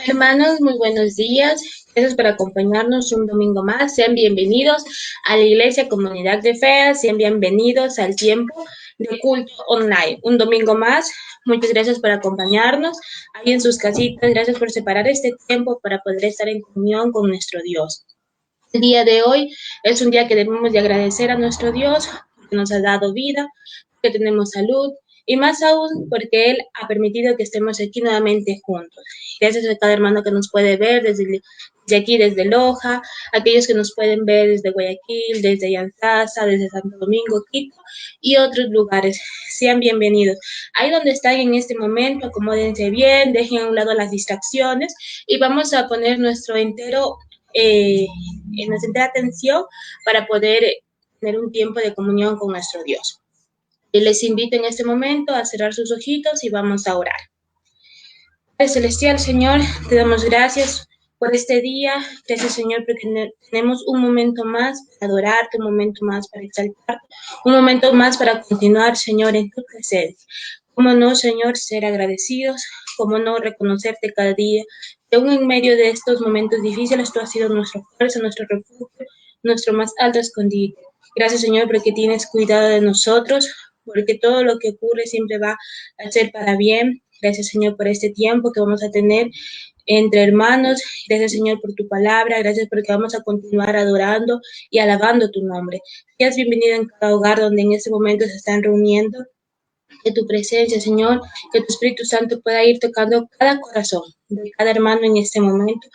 Hermanos, muy buenos días. Gracias por acompañarnos un domingo más. Sean bienvenidos a la Iglesia Comunidad de Fe. Sean bienvenidos al tiempo de culto online. Un domingo más. Muchas gracias por acompañarnos ahí en sus casitas. Gracias por separar este tiempo para poder estar en comunión con nuestro Dios. El día de hoy es un día que debemos de agradecer a nuestro Dios porque nos ha dado vida, que tenemos salud y más aún porque Él ha permitido que estemos aquí nuevamente juntos. Gracias a cada hermano que nos puede ver desde aquí, desde Loja, aquellos que nos pueden ver desde Guayaquil, desde Yantasa, desde Santo Domingo, Quito y otros lugares. Sean bienvenidos. Ahí donde están en este momento, acomódense bien, dejen a un lado las distracciones y vamos a poner nuestro entero nuestra entera atención para poder tener un tiempo de comunión con nuestro Dios. Y les invito en este momento a cerrar sus ojitos y vamos a orar. Padre Celestial, Señor, te damos gracias por este día. Gracias, Señor, porque tenemos un momento más para adorarte, un momento más para exaltarte, un momento más para continuar, Señor, en tu presencia. Cómo no, Señor, ser agradecidos, cómo no reconocerte cada día, que aún en medio de estos momentos difíciles tú has sido nuestra fuerza, nuestro refugio, nuestro más alto escondite. Gracias, Señor, porque tienes cuidado de nosotros, porque todo lo que ocurre siempre va a ser para bien. Gracias, Señor, por este tiempo que vamos a tener entre hermanos. Gracias, Señor, por tu palabra. Gracias porque vamos a continuar adorando y alabando tu nombre. Seas bienvenido en cada hogar donde en este momento se están reuniendo. Que tu presencia, Señor, que tu Espíritu Santo pueda ir tocando cada corazón de cada hermano en este momento,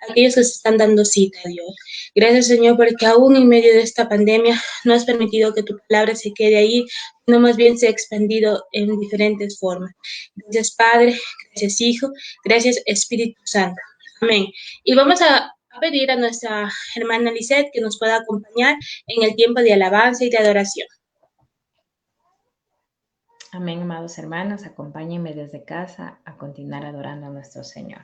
aquellos que se están dando cita, Dios. Gracias, Señor, porque aún en medio de esta pandemia no has permitido que tu palabra se quede ahí, sino más bien se ha expandido en diferentes formas. Gracias, Padre, gracias, Hijo, gracias, Espíritu Santo. Amén. Y vamos a pedir a nuestra hermana Lisette que nos pueda acompañar en el tiempo de alabanza y de adoración. Amén, amados hermanos, acompáñenme desde casa a continuar adorando a nuestro Señor.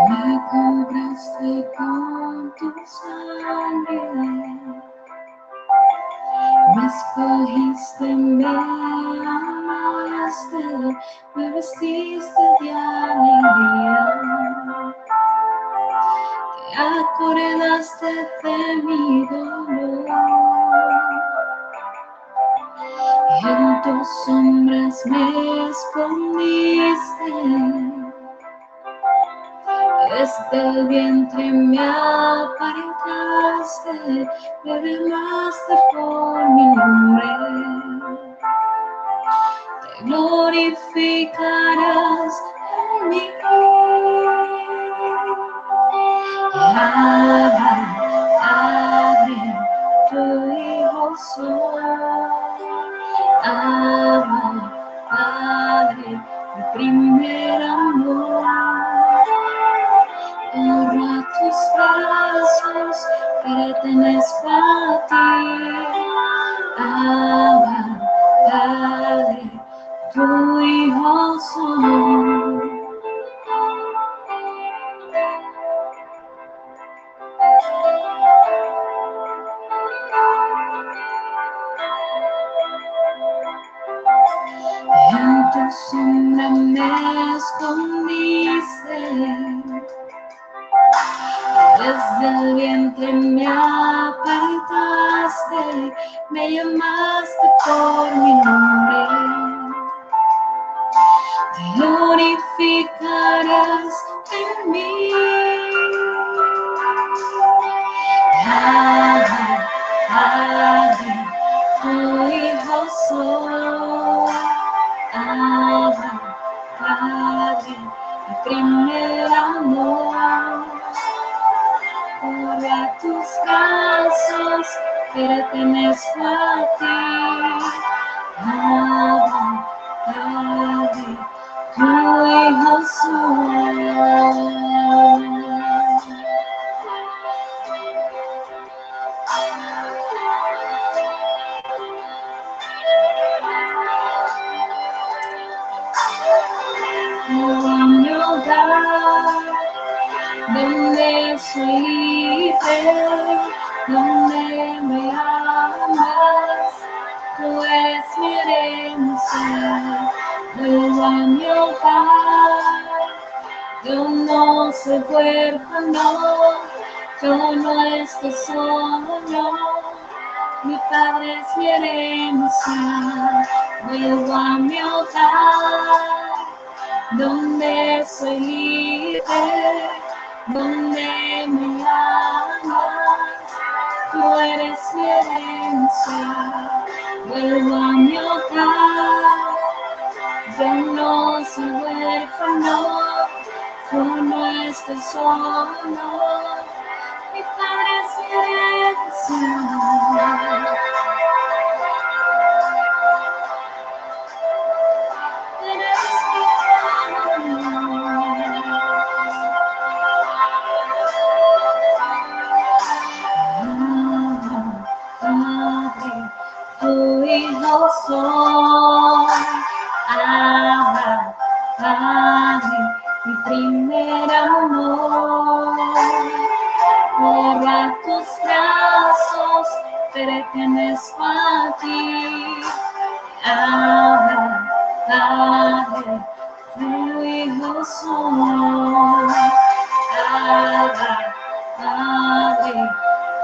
Me compraste con tu sangre, me escogiste, me amaste, me vestiste de alegría, te acordaste de mi dolor, en tus sombras me escondiste. Desde el vientre me apartaste, me derramaste por mi nombre. Te glorificarás en mí. Padre, tu hijo soy. Padre, mi primer amor. Corro a tus brazos, pertenezco a ti. Padre, tu hijo soy. En tu sombra me escondiste. Desde el vientre me apartaste, me llamaste por mi nombre. Te glorificarás en mí. Padre, tu hijo soy. Padre, mi primer amor. Corro a tus brazos, pertenezco a ti. Padre, tu hijo soy. soy libre, donde me amas, tú eres mi herencia, vuelvo a mi hogar. Yo no soy huérfano, yo no estoy solo, mi Padre es mi herencia, vuelvo a mi hogar, donde soy libre, donde me amas, tú eres mi herencia, vuelvo a mi hogar, yo no soy huérfano, yo no estoy solo, mi Padre es mi herencia. Tu hijo soy, Padre, mi primer amor. Corro a tus brazos, pertenezco a ti. Padre, tu hijo soy. Padre,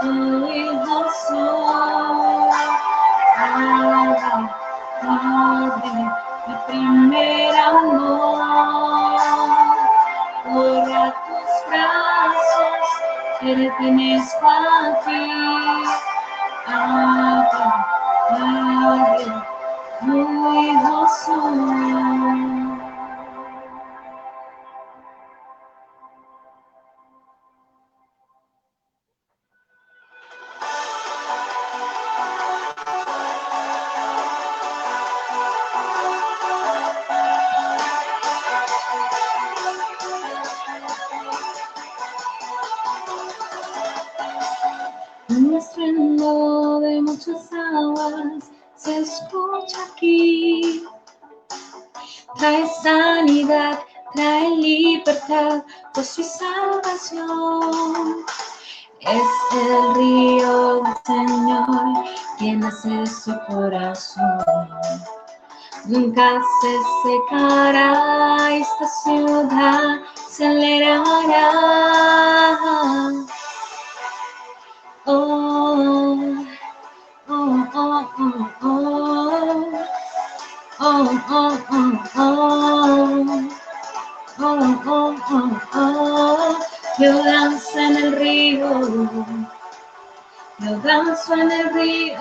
tu hijo soy. Padre, mi primer amor. Corro a tus brazos, pertenezco a ti. Padre, tu hijo soy. Un estruendo de muchas aguas se escucha aquí. Trae sanidad, trae libertad, gozo y salvación. Es el río del Señor que nace de su corazón. Nunca se secará, esta ciudad se alegrará. Oh, oh, oh, oh, oh. Oh, oh, oh, oh. Oh, oh, oh, oh. Yo danzo en el río. Yo danzo en el río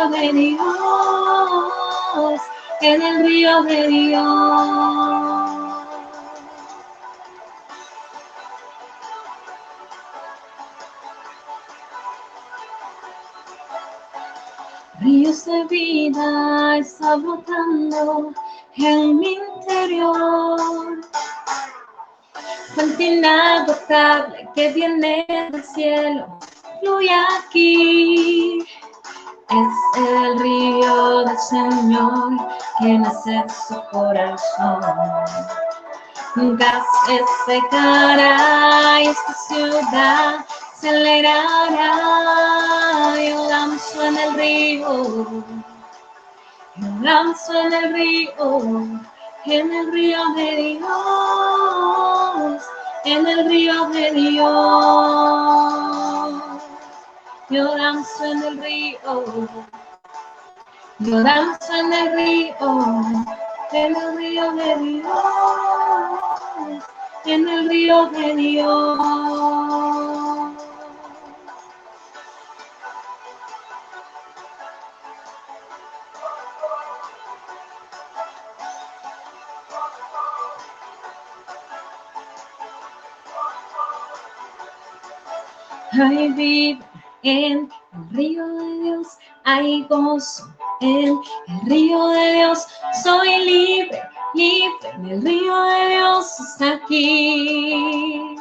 de Dios, en el río de Dios. Ríos de vida está brotando en mi interior. Fuente inagotable que viene del cielo, fluye aquí. Es el río del Señor que nace de su corazón. Nunca se secará y esta ciudad se alegrará. Yo danzo en el río, yo danzo en el río de Dios, en el río de Dios. Yo danzo en el río, yo danzo en el río de Dios, en el río de Dios. Hay vida en el río de Dios, hay gozo en el río de Dios. Soy libre, libre, en el río de Dios está aquí.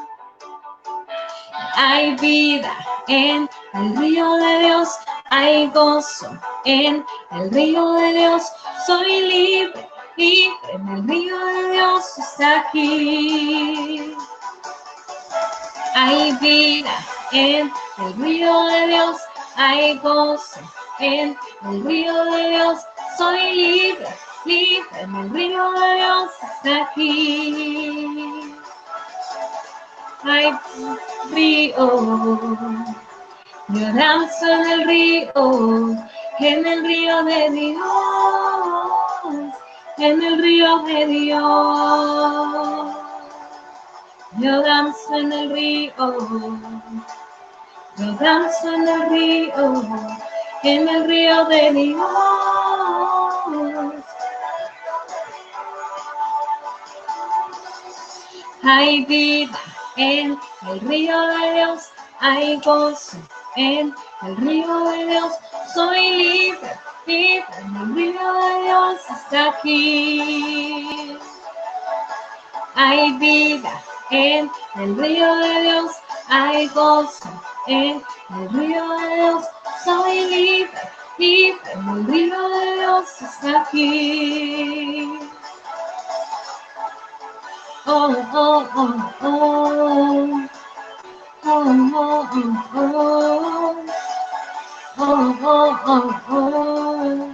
Hay vida en el río de Dios, hay gozo en el río de Dios. Soy libre, libre, en el río de Dios está aquí. Hay vida en el río de Dios, hay gozo en el río de Dios. Soy libre, libre en el río de Dios está aquí. Hay río, yo danzo en el río de Dios, en el río de Dios. Yo danzo en el río, yo danzo en el río de Dios. Hay vida en el río de Dios, hay gozo en el río de Dios. Soy libre, libre en el río de Dios está aquí. Hay vida en el río de Dios, hay gozo en el río de Dios. Soy libre, libre en el río de Dios está aquí. Oh, oh, oh, oh. Oh, oh, oh, oh. Oh, oh, oh, oh.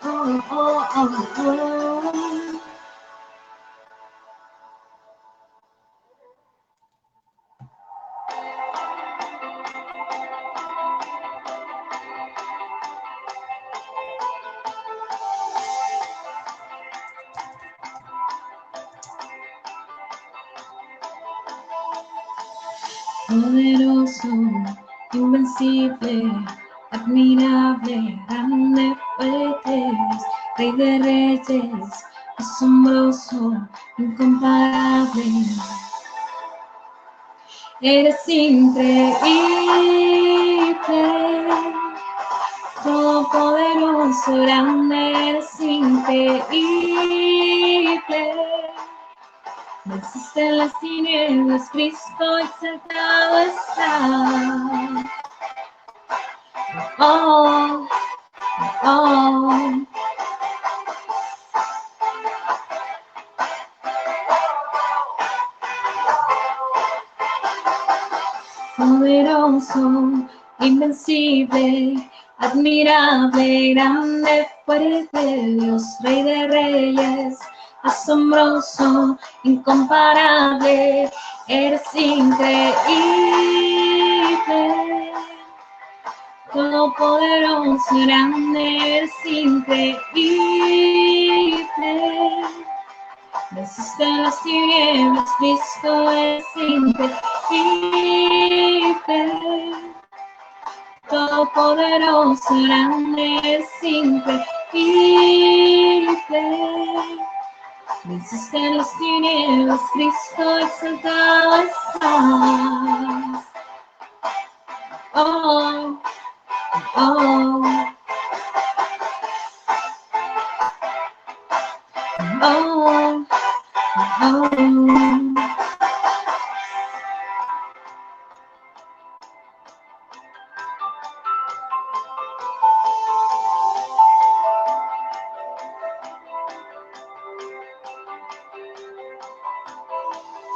Oh, oh, oh, oh. Poderoso, invencible, admirable, grande, fuerte, Rey de reyes, asombroso, incomparable. Eres increíble, todopoderoso, grande, eres increíble. Venciste las tinieblas, Cristo exaltado está. Oh, oh. Poderoso, invencible, admirable, grande, fuerte, Dios, Rey de reyes, asombroso, incomparable, eres increíble. Todopoderoso, grande, eres increíble. Venciste las tinieblas, Cristo es increíble. Todopoderoso, grande es increíble. Venciste las tinieblas, Cristo exaltado estás. Oh, oh, oh, oh.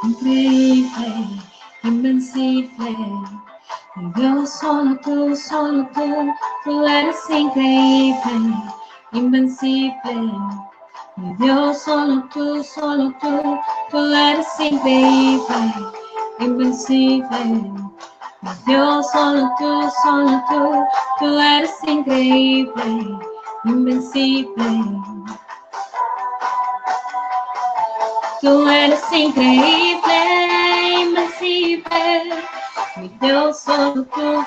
Increíble, invencible, mi Dios, solo tú, tú eres increíble, invencible, mi Dios, solo tú, tú eres increíble, invencible, mi Dios, solo tú eres increíble, invencible. Tú eres increíble, invencible, mi Dios, solo tú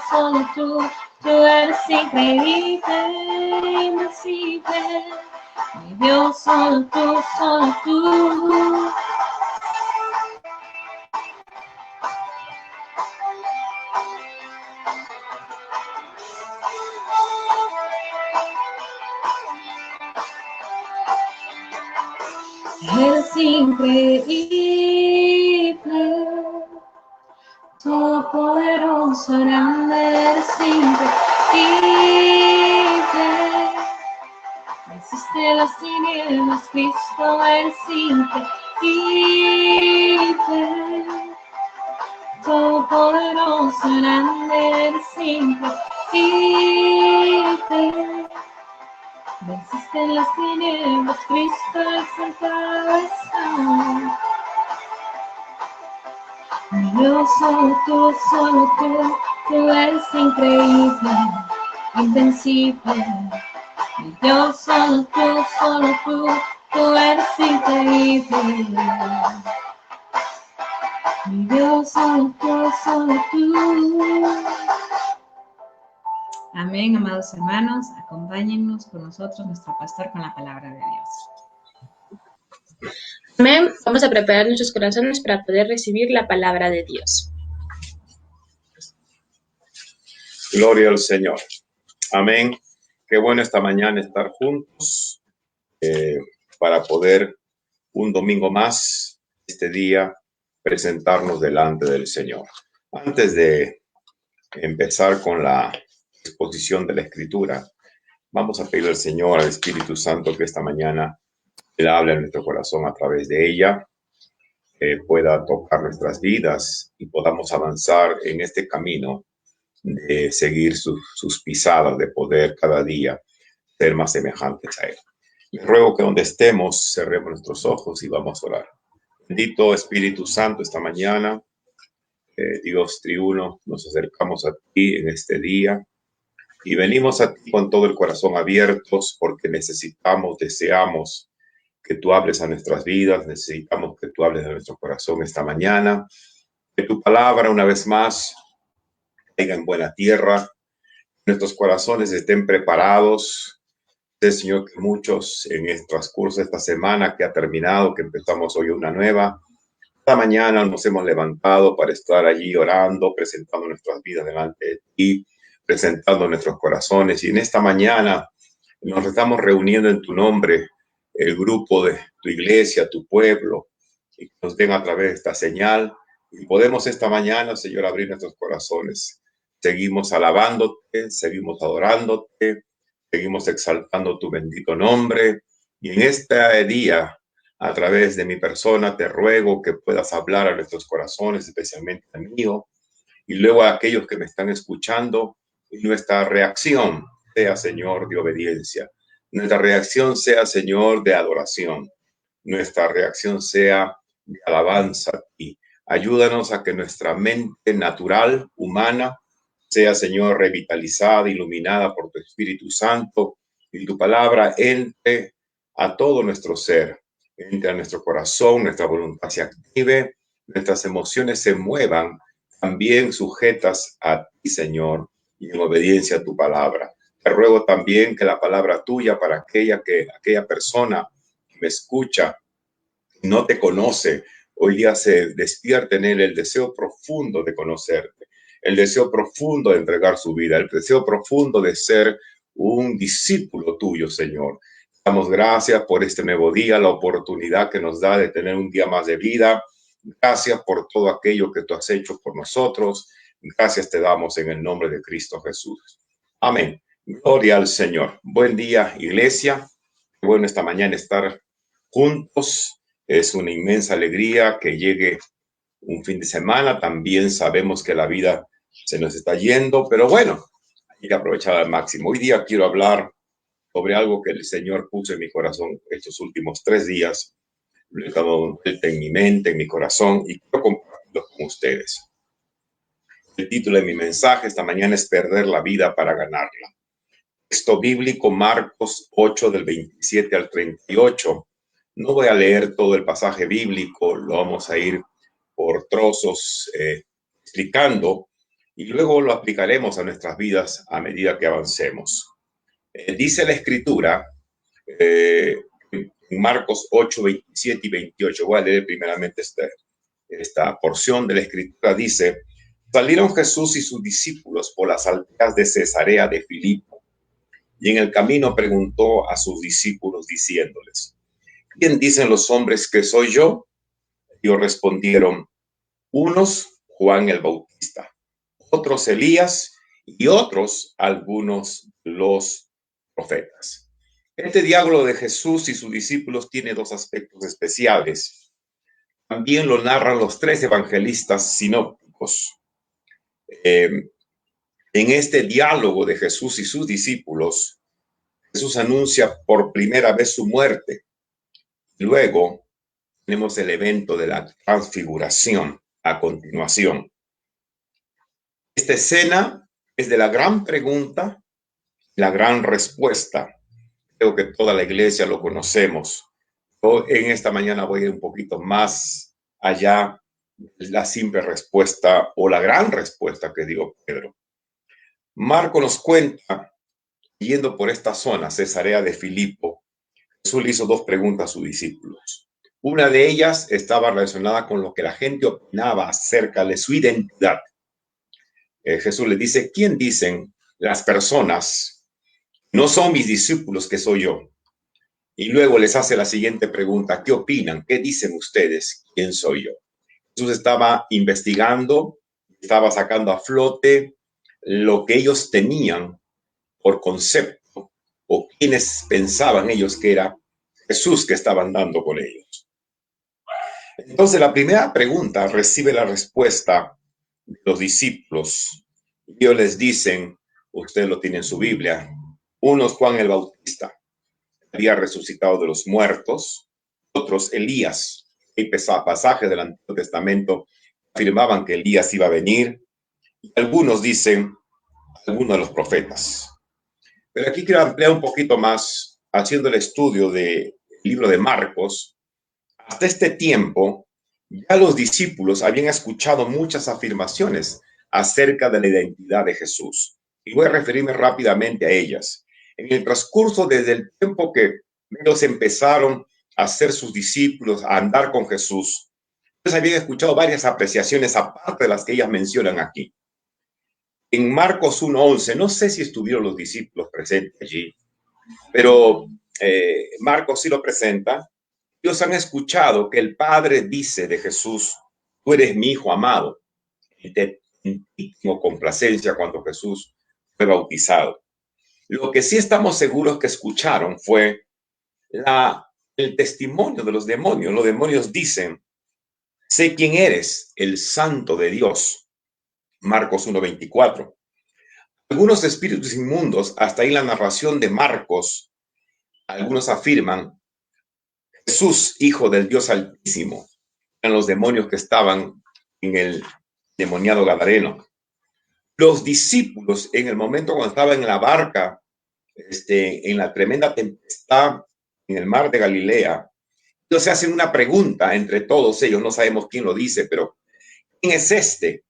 eres increíble, invencible, mi Dios, solo tú. Eres increíble, todopoderoso, grande, eres increíble. Venciste las tinieblas, Cristo, eres increíble. todopoderoso, grande, simple, venciste en las tinieblas, Cristo el sentado está. Mi Dios, solo tú eres increíble, invencible. Mi Dios, solo tú eres increíble. Mi Dios, solo tú. Amén, amados hermanos, acompáñennos con nosotros, nuestro pastor, con la palabra de Dios. Amén. Vamos a preparar nuestros corazones para poder recibir la palabra de Dios. Gloria al Señor. Amén. Qué bueno esta mañana estar juntos para poder un domingo más, este día, presentarnos delante del Señor. Antes de empezar con la exposición de la Escritura, vamos a pedirle al Señor, al Espíritu Santo, que esta mañana Él hable en nuestro corazón a través de ella, pueda tocar nuestras vidas y podamos avanzar en este camino de seguir sus pisadas, de poder cada día ser más semejantes a Él. Les ruego que donde estemos cerremos nuestros ojos y vamos a orar. Bendito Espíritu Santo, esta mañana, Dios triuno, nos acercamos a ti en este día y venimos a ti con todo el corazón abiertos porque necesitamos, deseamos que tú hables a nuestras vidas, necesitamos que tú hables a nuestro corazón esta mañana, que tu palabra una vez más caiga en buena tierra, nuestros corazones estén preparados. Señor, que muchos en el transcurso de esta semana que ha terminado, que empezamos hoy una nueva, esta mañana nos hemos levantado para estar allí orando, presentando nuestras vidas delante de ti, presentando nuestros corazones. Y en esta mañana nos estamos reuniendo en tu nombre, el grupo de tu iglesia, tu pueblo, y que nos den a través de esta señal. Y podemos esta mañana, Señor, abrir nuestros corazones. Seguimos alabándote, seguimos adorándote, seguimos exaltando tu bendito nombre. Y en este día, a través de mi persona, te ruego que puedas hablar a nuestros corazones, especialmente al mío, y luego a aquellos que me están escuchando, y nuestra reacción sea, Señor, de obediencia. Nuestra reacción sea, Señor, de adoración. Nuestra reacción sea de alabanza a ti. Ayúdanos a que nuestra mente natural, humana, sea, Señor, revitalizada, iluminada por tu Espíritu Santo, y tu palabra entre a todo nuestro ser, entre a nuestro corazón, nuestra voluntad se active, nuestras emociones se muevan, también sujetas a ti, Señor, y en obediencia a tu palabra. Te ruego también que la palabra tuya para aquella persona que me escucha y no te conoce, hoy día se despierte en él el deseo profundo de conocerte, el deseo profundo de entregar su vida, el deseo profundo de ser un discípulo tuyo, Señor. Damos gracias por este nuevo día, la oportunidad que nos da de tener un día más de vida. Gracias por todo aquello que tú has hecho por nosotros. Gracias te damos en el nombre de Cristo Jesús. Amén. Gloria al Señor. Buen día, iglesia. Qué bueno esta mañana estar juntos. Es una inmensa alegría que llegue un fin de semana. También sabemos que la vida se nos está yendo, pero bueno, hay que aprovechar al máximo. Hoy día quiero hablar sobre algo que el Señor puso en mi corazón estos últimos 3 días. Lo he estado en mi mente, en mi corazón, y quiero compartirlo con ustedes. El título de mi mensaje esta mañana es Perder la vida para ganarla. Texto bíblico, Marcos 8, del 27 al 38. No voy a leer todo el pasaje bíblico, lo vamos a ir por trozos explicando, y luego lo aplicaremos a nuestras vidas a medida que avancemos. Dice la Escritura, en Marcos 8, 27 y 28, voy a leer primeramente esta porción de la Escritura. Dice: salieron Jesús y sus discípulos por las aldeas de Cesarea de Filipo, y en el camino preguntó a sus discípulos diciéndoles: ¿quién dicen los hombres que soy yo? Ellos respondieron: unos Juan el Bautista, otros Elías, y otros algunos los profetas. Este diálogo de Jesús y sus discípulos tiene 2 aspectos especiales. También lo narran los 3 evangelistas sinópticos. Marcos, en este diálogo de Jesús y sus discípulos, Jesús anuncia por primera vez su muerte. Luego tenemos el evento de la transfiguración a continuación. Esta escena es de la gran pregunta, la gran respuesta. Creo que toda la iglesia lo conocemos. Yo en esta mañana voy a ir un poquito más allá de la simple respuesta o la gran respuesta que dio Pedro. Marco nos cuenta, yendo por esta zona, Cesarea de Filipo, Jesús le hizo dos preguntas a sus discípulos. Una de ellas estaba relacionada con lo que la gente opinaba acerca de su identidad. Jesús les dice, ¿quién dicen las personas? No son mis discípulos que soy yo. Y luego les hace la siguiente pregunta, ¿qué opinan? ¿Qué dicen ustedes? ¿Quién soy yo? Jesús estaba investigando, estaba sacando a flote lo que ellos tenían por concepto o quienes pensaban ellos que era Jesús que estaban dando con ellos. Entonces la primera pregunta recibe la respuesta de los discípulos. Ellos les dicen, usted lo tiene en su Biblia, unos Juan el Bautista, había resucitado de los muertos, otros Elías. Hay pasajes del Antiguo Testamento afirmaban que Elías iba a venir, y algunos dicen, algunos de los profetas. Pero aquí quiero ampliar un poquito más, haciendo el estudio del libro de Marcos. Hasta este tiempo, ya los discípulos habían escuchado muchas afirmaciones acerca de la identidad de Jesús. Y voy a referirme rápidamente a ellas. En el transcurso desde el tiempo que ellos empezaron a ser sus discípulos, a andar con Jesús, ellos habían escuchado varias apreciaciones aparte de las que ellas mencionan aquí. En Marcos 1:11, no sé si estuvieron los discípulos presentes allí, pero Marcos sí lo presenta. Ellos han escuchado que el Padre dice de Jesús, tú eres mi Hijo amado, de íntima complacencia cuando Jesús fue bautizado. Lo que sí estamos seguros que escucharon fue el testimonio de los demonios. Los demonios dicen, sé quién eres, el Santo de Dios. Marcos 1:24. Algunos espíritus inmundos, hasta ahí la narración de Marcos, algunos afirman, Jesús, Hijo del Dios Altísimo, eran los demonios que estaban en el demoniado gadareno. Los discípulos, en el momento cuando estaban en la barca, en la tremenda tempestad en el mar de Galilea, ellos se hacen una pregunta entre todos ellos, no sabemos quién lo dice, pero ¿quién es este?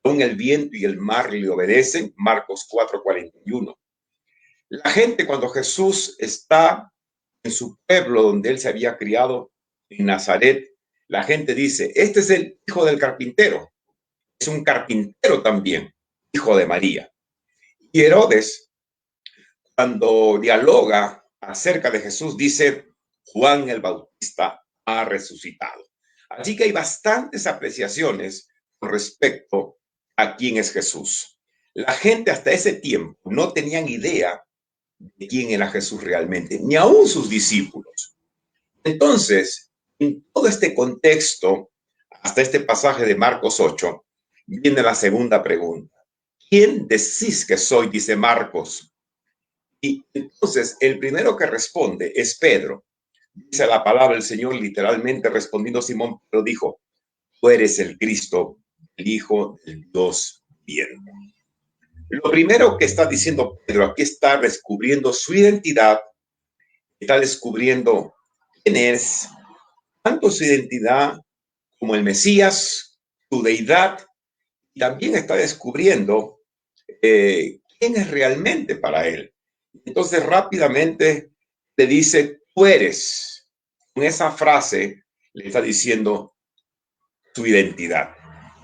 Aún el viento y el mar le obedecen. Marcos 4:41. La gente, cuando Jesús está en su pueblo donde él se había criado, en Nazaret, la gente dice, este es el hijo del carpintero. Es un carpintero también, hijo de María. Y Herodes, cuando dialoga acerca de Jesús, dice, Juan el Bautista ha resucitado. Así que hay bastantes apreciaciones con respecto a quién es Jesús. La gente hasta ese tiempo no tenían idea de quién era Jesús realmente, ni aún sus discípulos. Entonces, en todo este contexto, hasta este pasaje de Marcos 8, viene la segunda pregunta. ¿Quién decís que soy? Dice Marcos. Y entonces el primero que responde es Pedro. Dice la palabra del Señor, literalmente respondiendo Simón, Pedro dijo, tú eres el Cristo, el Hijo del Dios viviente. Lo primero que está diciendo Pedro, aquí está descubriendo su identidad, está descubriendo quién es, tanto su identidad como el Mesías, su deidad, y también está descubriendo quién es realmente para él. Entonces rápidamente le dice, tú eres. Con esa frase le está diciendo su identidad.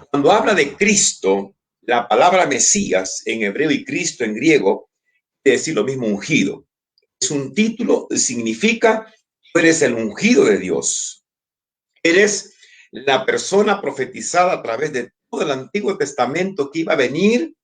Cuando habla de Cristo, la palabra Mesías en hebreo y Cristo en griego quiere decir lo mismo, ungido. Es un título, significa tú eres el ungido de Dios. Eres la persona profetizada a través de todo el Antiguo Testamento que iba a venir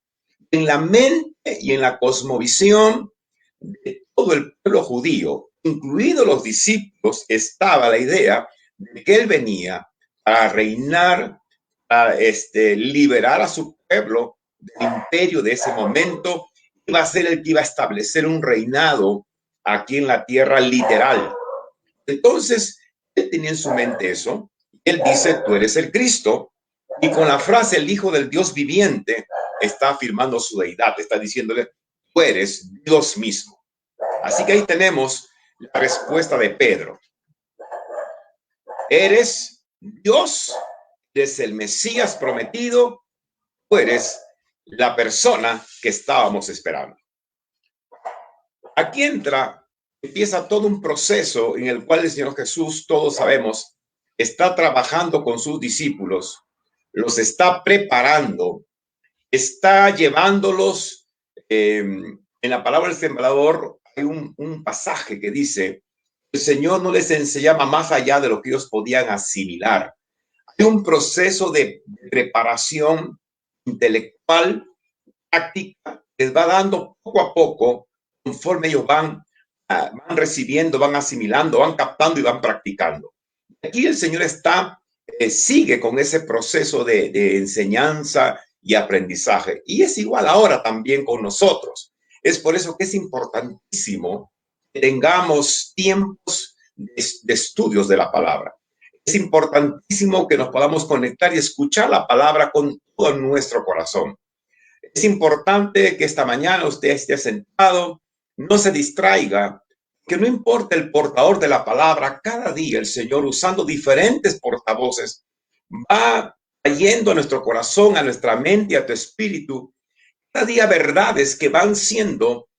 en la mente y en la cosmovisión de todo el pueblo judío, incluidos los discípulos, estaba la idea de que él venía para reinar para liberar a su pueblo del imperio de ese momento. Iba a ser el que iba a establecer un reinado aquí en la tierra literal. Entonces, él tenía en su mente eso. Él dice, tú eres el Cristo. Y con la frase, el Hijo del Dios viviente, está afirmando su deidad. Está diciéndole, tú eres Dios mismo. Así que ahí tenemos la respuesta de Pedro. Eres Dios, eres el Mesías prometido, tú eres la persona que estábamos esperando. Aquí empieza todo un proceso en el cual el Señor Jesús, todos sabemos, está trabajando con sus discípulos, los está preparando, está llevándolos. En la palabra del sembrador hay un pasaje que dice, el Señor no les enseñaba más allá de lo que ellos podían asimilar. Hay un proceso de preparación intelectual, práctica, les va dando poco a poco, conforme ellos van recibiendo, van asimilando, van captando y van practicando. Aquí el Señor sigue con ese proceso de enseñanza y aprendizaje. Y es igual ahora también con nosotros. Es por eso que es importantísimo que tengamos tiempos de estudios de la palabra. Es importantísimo que nos podamos conectar y escuchar la palabra con todo nuestro corazón. Es importante que esta mañana usted esté sentado, no se distraiga, que no importa el portador de la palabra, cada día el Señor, usando diferentes portavoces, va trayendo a nuestro corazón, a nuestra mente y a tu espíritu, cada día verdades que van siendo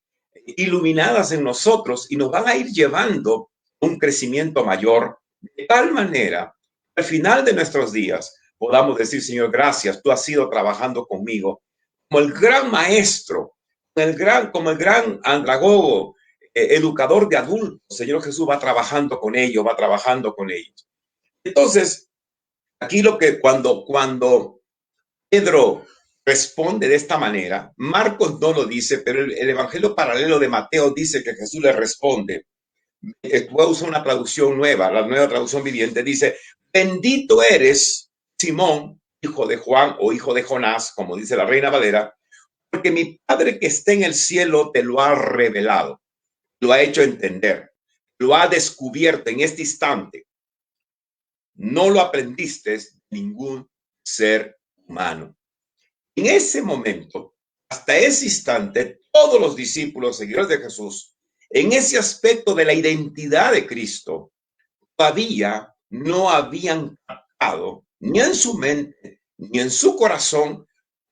iluminadas en nosotros y nos van a ir llevando un crecimiento mayor, de tal manera que al final de nuestros días podamos decir, Señor, gracias, tú has ido trabajando conmigo como el gran maestro, como el gran andragogo, educador de adultos. Señor Jesús va trabajando con ellos, va trabajando con ellos. Entonces, aquí cuando Pedro responde de esta manera, Marcos no lo dice, pero el evangelio paralelo de Mateo dice que Jesús le responde. Voy a usar una traducción nueva, la nueva traducción viviente, dice, bendito eres, Simón, hijo de Juan o hijo de Jonás, como dice la Reina Valera, porque mi Padre que está en el cielo te lo ha revelado, lo ha hecho entender, lo ha descubierto en este instante. No lo aprendiste de ningún ser humano. En ese momento, hasta ese instante, todos los discípulos, seguidores de Jesús, en ese aspecto de la identidad de Cristo, todavía no habían captado ni en su mente ni en su corazón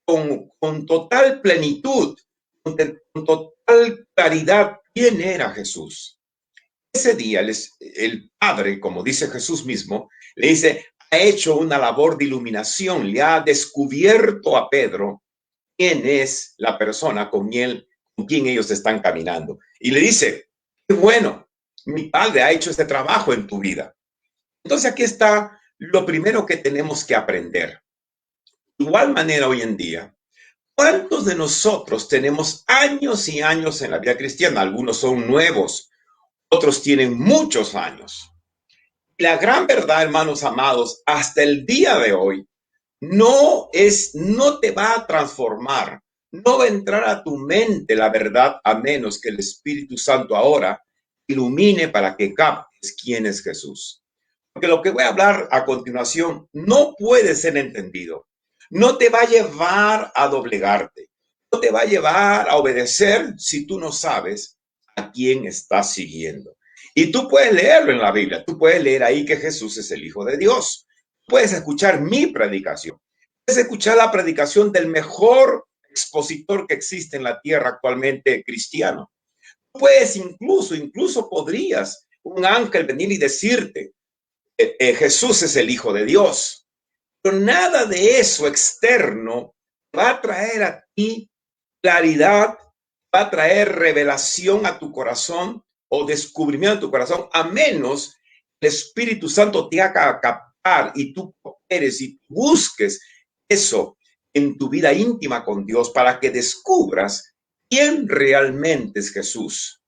con total plenitud, con total claridad quién era Jesús. Ese día el Padre, como dice Jesús mismo, le dice, ha hecho una labor de iluminación, le ha descubierto a Pedro quién es la persona con quien ellos están caminando. Y le dice, qué bueno, mi Padre ha hecho este trabajo en tu vida. Entonces aquí está lo primero que tenemos que aprender. De igual manera hoy en día, ¿cuántos de nosotros tenemos años y años en la vida cristiana? Algunos son nuevos, otros tienen muchos años. La gran verdad, hermanos amados, hasta el día de hoy, no te va a transformar, no va a entrar a tu mente la verdad a menos que el Espíritu Santo ahora ilumine para que captes quién es Jesús. Porque lo que voy a hablar a continuación no puede ser entendido. No te va a llevar a doblegarte. No te va a llevar a obedecer si tú no sabes a quién estás siguiendo. Y tú puedes leerlo en la Biblia. Tú puedes leer ahí que Jesús es el Hijo de Dios. Puedes escuchar mi predicación. Puedes escuchar la predicación del mejor expositor que existe en la tierra actualmente cristiano. Puedes incluso podrías un ángel venir y decirte, Jesús es el Hijo de Dios. Pero nada de eso externo va a traer a ti claridad, va a traer revelación a tu corazón o descubrimiento a tu corazón, a menos que el Espíritu Santo te haga captar y tú eres y busques eso en tu vida íntima con Dios para que descubras quién realmente es Jesús.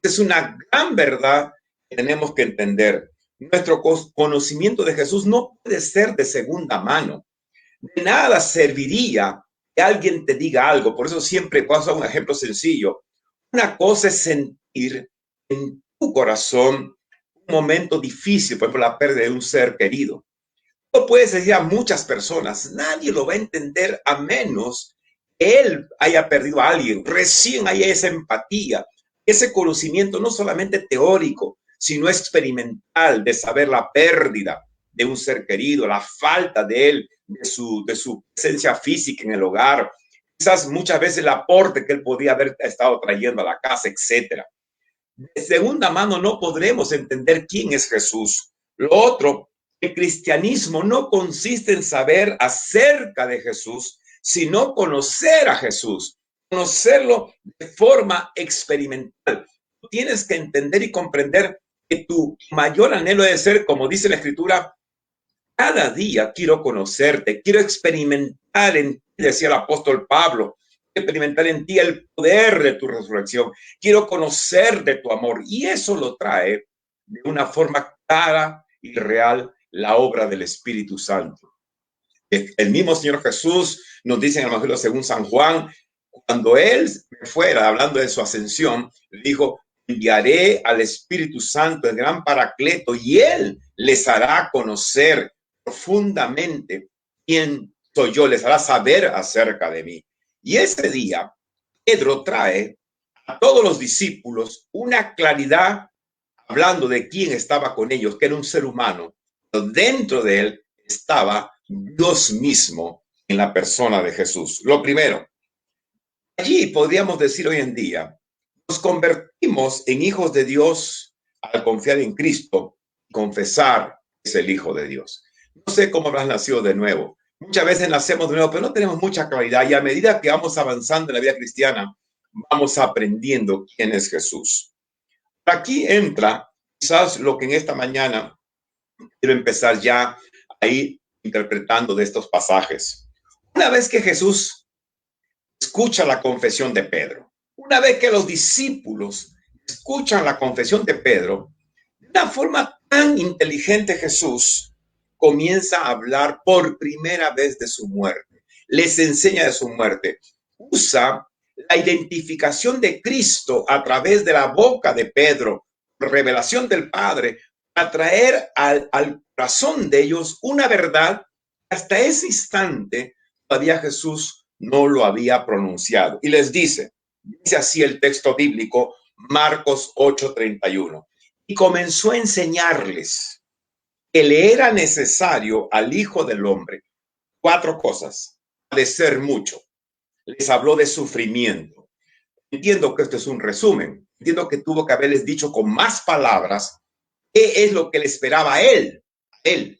Es una gran verdad que tenemos que entender. Nuestro conocimiento de Jesús no puede ser de segunda mano. De nada serviría que alguien te diga algo. Por eso siempre paso un ejemplo sencillo. Una cosa es sentir en tu corazón un momento difícil, por ejemplo, la pérdida de un ser querido. No puedes decir a muchas personas, nadie lo va a entender a menos que él haya perdido a alguien. Recién hay esa empatía, ese conocimiento no solamente teórico, sino experimental, de saber la pérdida de un ser querido, la falta de él, de su presencia física en el hogar, quizás muchas veces el aporte que él podía haber estado trayendo a la casa, etcétera. De segunda mano no podremos entender quién es Jesús. Lo otro, el cristianismo no consiste en saber acerca de Jesús, sino conocer a Jesús, conocerlo de forma experimental. Tienes que entender y comprender que tu mayor anhelo debe ser, como dice la Escritura, cada día quiero conocerte, quiero experimentar en ti, decía el apóstol Pablo, experimentar en ti el poder de tu resurrección, quiero conocer de tu amor, y eso lo trae de una forma clara y real la obra del Espíritu Santo. El mismo Señor Jesús nos dice en el Evangelio según San Juan, cuando él fuera, hablando de su ascensión, dijo, enviaré al Espíritu Santo, el gran Paracleto, y él les hará conocer profundamente quién soy yo, les hará saber acerca de mí. Y ese día, Pedro trae a todos los discípulos una claridad hablando de quién estaba con ellos, que era un ser humano, pero dentro de él estaba Dios mismo en la persona de Jesús. Lo primero, allí podríamos decir hoy en día, nos convertimos en hijos de Dios al confiar en Cristo y confesar que es el Hijo de Dios. No sé cómo habrás nacido de nuevo. Muchas veces nacemos de nuevo, pero no tenemos mucha claridad. Y a medida que vamos avanzando en la vida cristiana, vamos aprendiendo quién es Jesús. Aquí entra quizás lo que en esta mañana quiero empezar ya a ir interpretando de estos pasajes. Una vez que Jesús escucha la confesión de Pedro, una vez que los discípulos escuchan la confesión de Pedro, de una forma tan inteligente Jesús comienza a hablar por primera vez de su muerte. Les enseña de su muerte. Usa la identificación de Cristo a través de la boca de Pedro, revelación del Padre, a traer al corazón de ellos una verdad que hasta ese instante todavía Jesús no lo había pronunciado. Y les dice así el texto bíblico, Marcos 8:31. Y comenzó a enseñarles que le era necesario al Hijo del Hombre 4 cosas: padecer mucho. Les habló de sufrimiento. Entiendo que esto es un resumen. Entiendo que tuvo que haberles dicho con más palabras qué es lo que le esperaba a él en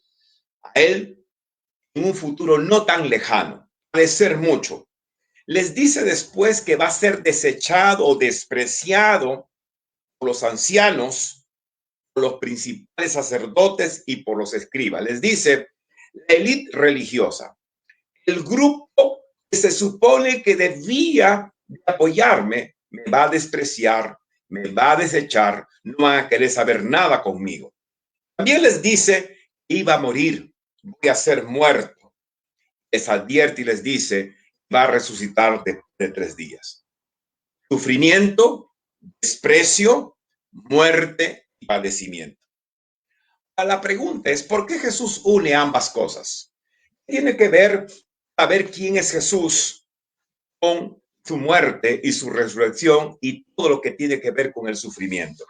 un futuro no tan lejano. Padecer mucho. Les dice después que va a ser desechado o despreciado por los ancianos, por los principales sacerdotes y por los escribas. Les dice la élite religiosa, el grupo que se supone que debía apoyarme, me va a despreciar, me va a desechar, no van a querer saber nada conmigo. También les dice que iba a morir, voy a ser muerto. Les advierte y les dice, va a resucitar después de 3 días. Sufrimiento, desprecio, muerte y padecimiento. La pregunta es, ¿por qué Jesús une ambas cosas? Tiene que ver saber quién es Jesús con su muerte y su resurrección y todo lo que tiene que ver con el sufrimiento.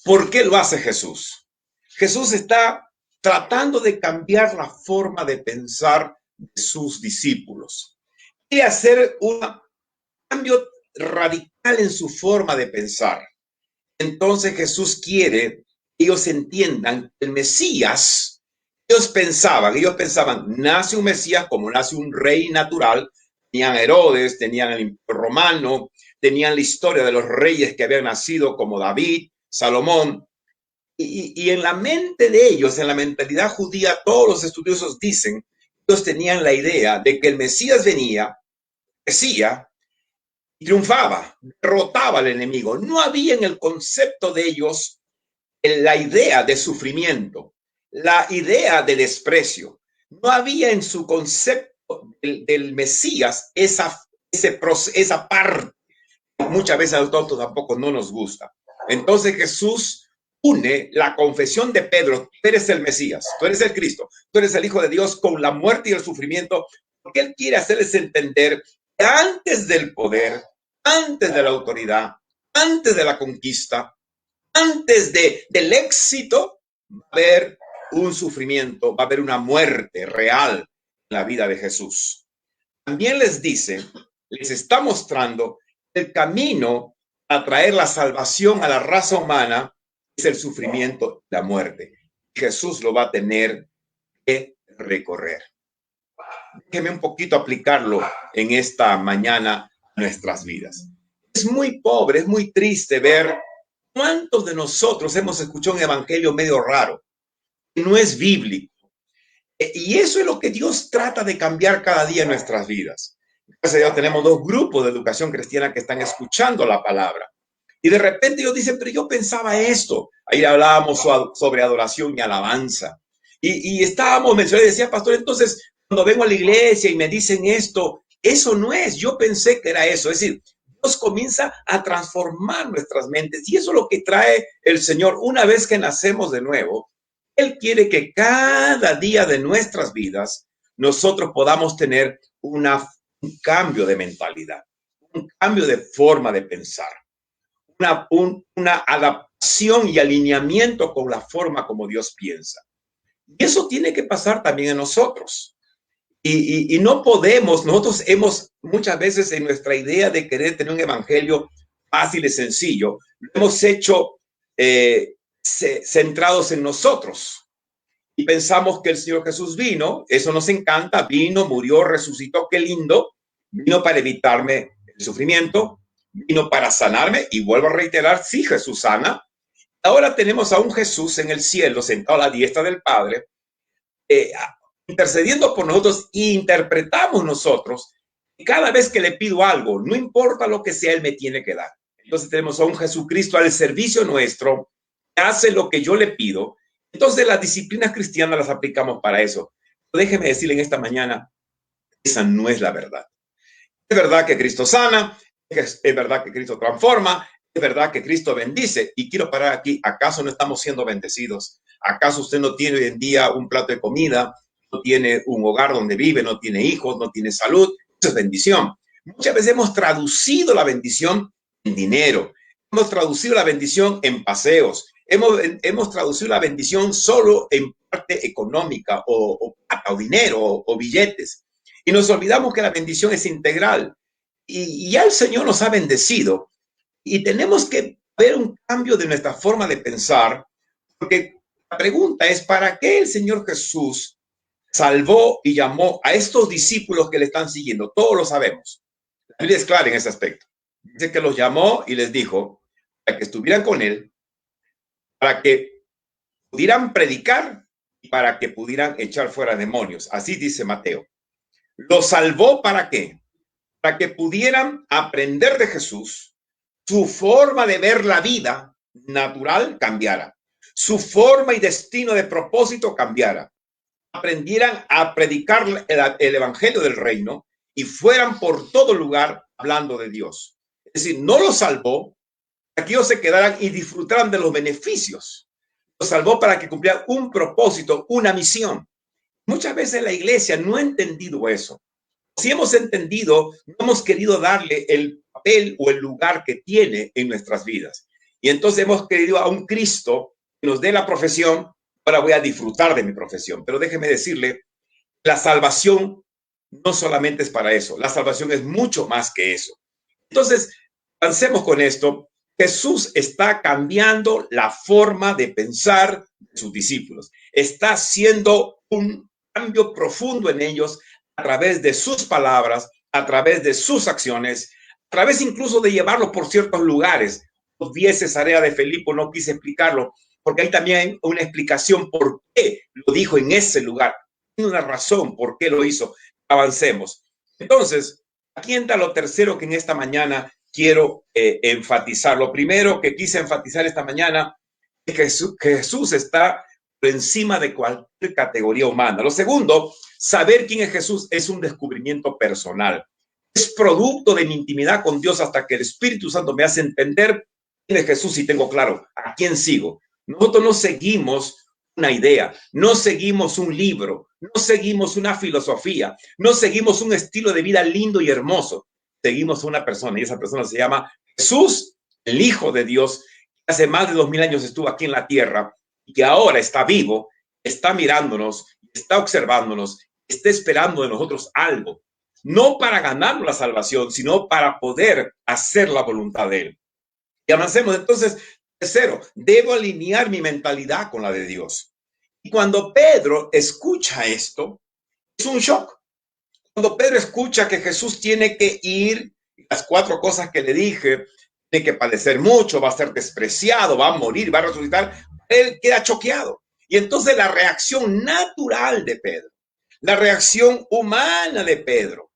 ¿Por qué lo hace Jesús? Jesús está tratando de cambiar la forma de pensar de sus discípulos. Quiere hacer un cambio radical en su forma de pensar. Entonces Jesús quiere que ellos entiendan que el Mesías, ellos pensaban, nace un Mesías como nace un rey natural. Tenían Herodes, tenían el Imperio Romano, tenían la historia de los reyes que habían nacido como David, Salomón. Y en la mente de ellos, en la mentalidad judía, todos los estudiosos dicen, ellos tenían la idea de que el Mesías venía, decía, y triunfaba, derrotaba al enemigo. No había en el concepto de ellos la idea de sufrimiento, la idea de desprecio. No había en su concepto del Mesías esa parte. Muchas veces a nosotros tampoco no nos gusta. Entonces Jesús une la confesión de Pedro: tú eres el Mesías, tú eres el Cristo, tú eres el Hijo de Dios, con la muerte y el sufrimiento, porque Él quiere hacerles entender que antes del poder, antes de la autoridad, antes de la conquista, antes del éxito, va a haber un sufrimiento, va a haber una muerte real en la vida de Jesús. También les dice, les está mostrando el camino a traer la salvación a la raza humana es el sufrimiento y la muerte. Jesús lo va a tener que recorrer. Déjeme un poquito aplicarlo en esta mañana a nuestras vidas. Es muy pobre, es muy triste ver cuántos de nosotros hemos escuchado un evangelio medio raro, que no es bíblico. Y eso es lo que Dios trata de cambiar cada día en nuestras vidas. Gracias a Dios tenemos 2 grupos de educación cristiana que están escuchando la palabra. Y de repente ellos dicen, pero yo pensaba esto. Ahí hablábamos sobre adoración y alabanza. Y estábamos mencionando, decía, pastor, entonces cuando vengo a la iglesia y me dicen esto, eso no es, yo pensé que era eso. Es decir, Dios comienza a transformar nuestras mentes. Y eso es lo que trae el Señor una vez que nacemos de nuevo. Él quiere que cada día de nuestras vidas nosotros podamos tener un cambio de mentalidad, un cambio de forma de pensar, una adaptación y alineamiento con la forma como Dios piensa. Y eso tiene que pasar también en nosotros. Y no podemos, nosotros hemos muchas veces en nuestra idea de querer tener un evangelio fácil y sencillo, lo hemos hecho centrados en nosotros y pensamos que el Señor Jesús vino, eso nos encanta, vino, murió, resucitó, qué lindo, vino para evitarme el sufrimiento, vino para sanarme, y vuelvo a reiterar, sí, Jesús sana. Ahora tenemos a un Jesús en el cielo, sentado a la diestra del Padre, intercediendo por nosotros, e interpretamos nosotros, y cada vez que le pido algo, no importa lo que sea, Él me tiene que dar. Entonces tenemos a un Jesucristo al servicio nuestro, que hace lo que yo le pido. Entonces las disciplinas cristianas las aplicamos para eso. Pero déjeme decirle en esta mañana, esa no es la verdad. Es verdad que Cristo sana, es verdad que Cristo transforma, es verdad que Cristo bendice. Y quiero parar aquí, ¿acaso no estamos siendo bendecidos? ¿Acaso usted no tiene hoy en día un plato de comida? ¿No tiene un hogar donde vive? ¿No tiene hijos? ¿No tiene salud? Eso es bendición. Muchas veces hemos traducido la bendición en dinero. Hemos traducido la bendición en paseos. Hemos traducido la bendición solo en parte económica o dinero o billetes. Y nos olvidamos que la bendición es integral. Y ya el Señor nos ha bendecido. Y tenemos que ver un cambio de nuestra forma de pensar, porque la pregunta es, ¿para qué el Señor Jesús salvó y llamó a estos discípulos que le están siguiendo? Todos lo sabemos. La Biblia es clara en ese aspecto. Dice que los llamó y les dijo para que estuvieran con Él, para que pudieran predicar y para que pudieran echar fuera demonios. Así dice Mateo. ¿Los salvó para qué? Para que pudieran aprender de Jesús, su forma de ver la vida natural cambiara, su forma y destino de propósito cambiara, aprendieran a predicar el evangelio del reino y fueran por todo lugar hablando de Dios. Es decir, no los salvó para que ellos se quedaran y disfrutaran de los beneficios. Los salvó para que cumplieran un propósito, una misión. Muchas veces la iglesia no ha entendido eso. Si hemos entendido, no hemos querido darle el papel o el lugar que tiene en nuestras vidas. Y entonces hemos querido a un Cristo que nos dé la profesión. Ahora voy a disfrutar de mi profesión. Pero déjeme decirle, la salvación no solamente es para eso. La salvación es mucho más que eso. Entonces, avancemos con esto. Jesús está cambiando la forma de pensar de sus discípulos. Está haciendo un cambio profundo en ellos a través de sus palabras, a través de sus acciones, a través incluso de llevarlos por ciertos lugares. Vi Cesarea de Filipo, no quise explicarlo, porque hay también una explicación por qué lo dijo en ese lugar. Tiene una razón por qué lo hizo. Avancemos. Entonces, aquí entra lo tercero que en esta mañana quiero enfatizar. Lo primero que quise enfatizar esta mañana es que Jesús está por encima de cualquier categoría humana. Lo segundo, saber quién es Jesús es un descubrimiento personal. Es producto de mi intimidad con Dios hasta que el Espíritu Santo me hace entender quién es Jesús y tengo claro a quién sigo. Nosotros no seguimos una idea, no seguimos un libro, no seguimos una filosofía, no seguimos un estilo de vida lindo y hermoso. Seguimos a una persona y esa persona se llama Jesús, el Hijo de Dios, que hace más de 2000 años estuvo aquí en la tierra y que ahora está vivo, está mirándonos, está observándonos, está esperando de nosotros algo. No para ganar la salvación, sino para poder hacer la voluntad de Él. Y avancemos. Entonces, tercero, debo alinear mi mentalidad con la de Dios. Y cuando Pedro escucha esto, es un shock. Cuando Pedro escucha que Jesús tiene que ir, las 4 cosas que le dije, tiene que padecer mucho, va a ser despreciado, va a morir, va a resucitar, él queda choqueado. Y entonces la reacción natural de Pedro, la reacción humana de Pedro,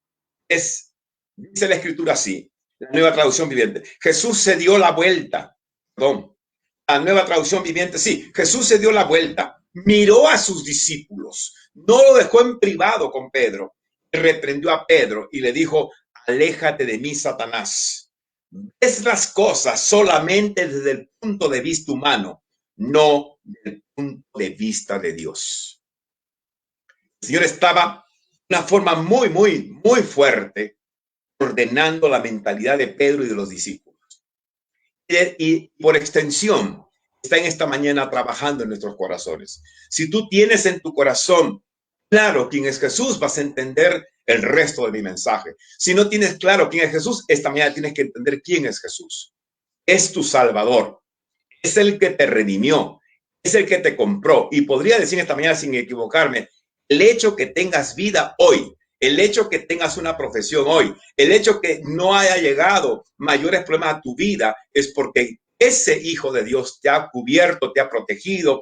es, dice la escritura así, la Nueva Traducción Viviente, Jesús se dio la vuelta, perdón, la Nueva Traducción Viviente, sí, Jesús se dio la vuelta, miró a sus discípulos, no lo dejó en privado con Pedro, reprendió a Pedro y le dijo, aléjate de mí, Satanás. Ves las cosas solamente desde el punto de vista humano, no desde el punto de vista de Dios. El Señor estaba de una forma muy fuerte ordenando la mentalidad de Pedro y de los discípulos. Y por extensión, está en esta mañana trabajando en nuestros corazones. Si tú tienes en tu corazón claro quién es Jesús, vas a entender el resto de mi mensaje. Si no tienes claro quién es Jesús, esta mañana tienes que entender quién es Jesús. Es tu Salvador. Es el que te redimió. Es el que te compró. Y podría decir esta mañana sin equivocarme, el hecho que tengas vida hoy, el hecho que tengas una profesión hoy, el hecho que no haya llegado mayores problemas a tu vida, es porque ese Hijo de Dios te ha cubierto, te ha protegido.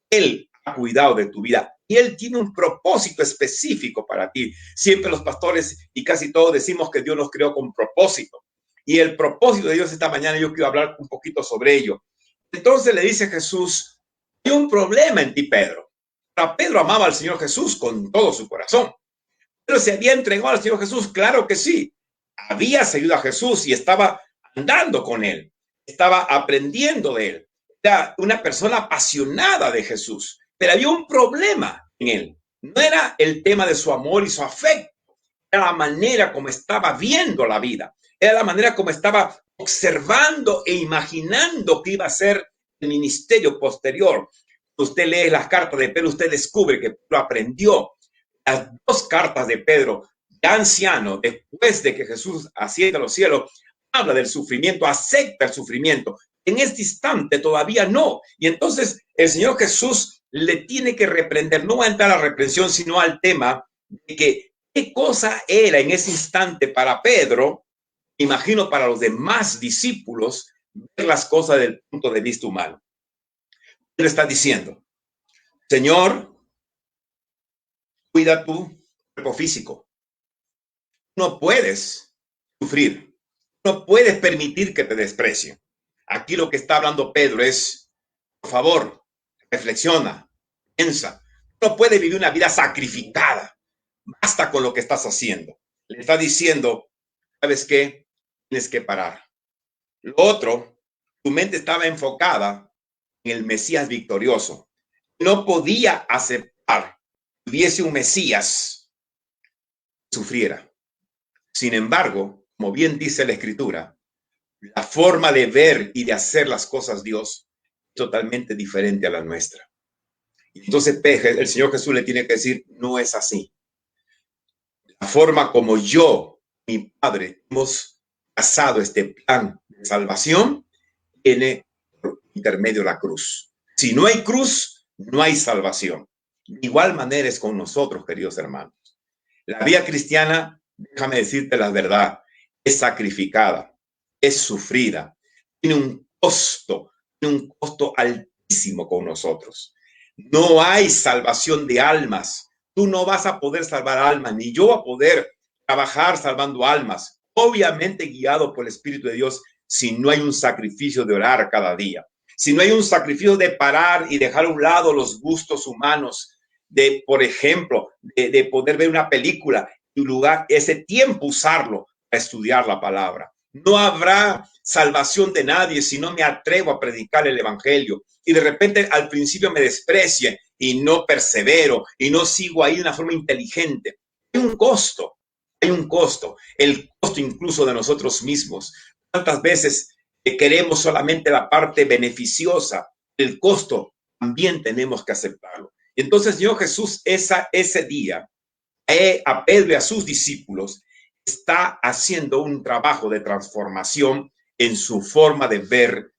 Él ha cuidado de tu vida y Él tiene un propósito específico para ti. Siempre los pastores y casi todos decimos que Dios nos creó con propósito. Y el propósito de Dios esta mañana yo quiero hablar un poquito sobre ello. Entonces le dice Jesús, hay un problema en ti, Pedro. Ahora, Pedro amaba al Señor Jesús con todo su corazón. Pero se había entregado al Señor Jesús, claro que sí. Había seguido a Jesús y estaba andando con Él. Estaba aprendiendo de Él. Era una persona apasionada de Jesús. Pero había un problema en Él. No era el tema de su amor y su afecto. Era la manera como estaba viendo la vida. Era la manera como estaba observando e imaginando que iba a ser el ministerio posterior. Usted lee las cartas de Pedro, usted descubre que Pedro aprendió las 2 cartas de Pedro, ya anciano, después de que Jesús asciende a los cielos, habla del sufrimiento, acepta el sufrimiento. En este instante todavía no. Y entonces el Señor Jesús le tiene que reprender, no va a entrar a la reprensión, sino al tema de que qué cosa era en ese instante para Pedro, imagino para los demás discípulos, ver las cosas desde el punto de vista humano. Él está diciendo, Señor, cuida tu cuerpo físico. No puedes sufrir. No puedes permitir que te desprecien. Aquí lo que está hablando Pedro es, por favor, reflexiona, piensa. No puedes vivir una vida sacrificada. Basta con lo que estás haciendo. Le está diciendo, ¿sabes qué? Tienes que parar. Lo otro, tu mente estaba enfocada en el Mesías victorioso. No podía aceptar que hubiese un Mesías que sufriera. Sin embargo, como bien dice la Escritura, la forma de ver y de hacer las cosas Dios es totalmente diferente a la nuestra. Entonces el Señor Jesús le tiene que decir, no es así. La forma como yo, mi Padre, hemos trazado este plan de salvación, tiene por intermedio la cruz. Si no hay cruz, no hay salvación. De igual manera es con nosotros, queridos hermanos. La vida cristiana, déjame decirte la verdad, es sacrificada, es sufrida, tiene un costo altísimo con nosotros. No hay salvación de almas. Tú no vas a poder salvar almas, ni yo voy a poder trabajar salvando almas, obviamente guiado por el Espíritu de Dios, si no hay un sacrificio de orar cada día. si no hay un sacrificio de parar y dejar a un lado los gustos humanos, de, por ejemplo, de poder ver una película y lugar, ese tiempo usarlo para estudiar la palabra. No habrá salvación de nadie si no me atrevo a predicar el evangelio y de repente al principio me desprecie y no persevero y no sigo ahí de una forma inteligente. Hay un costo, el costo incluso de nosotros mismos. ¿Cuántas veces queremos solamente la parte beneficiosa? El costo también tenemos que aceptarlo. Y entonces Señor Jesús ese día a Pedro y a sus discípulos está haciendo un trabajo de transformación en su forma de ver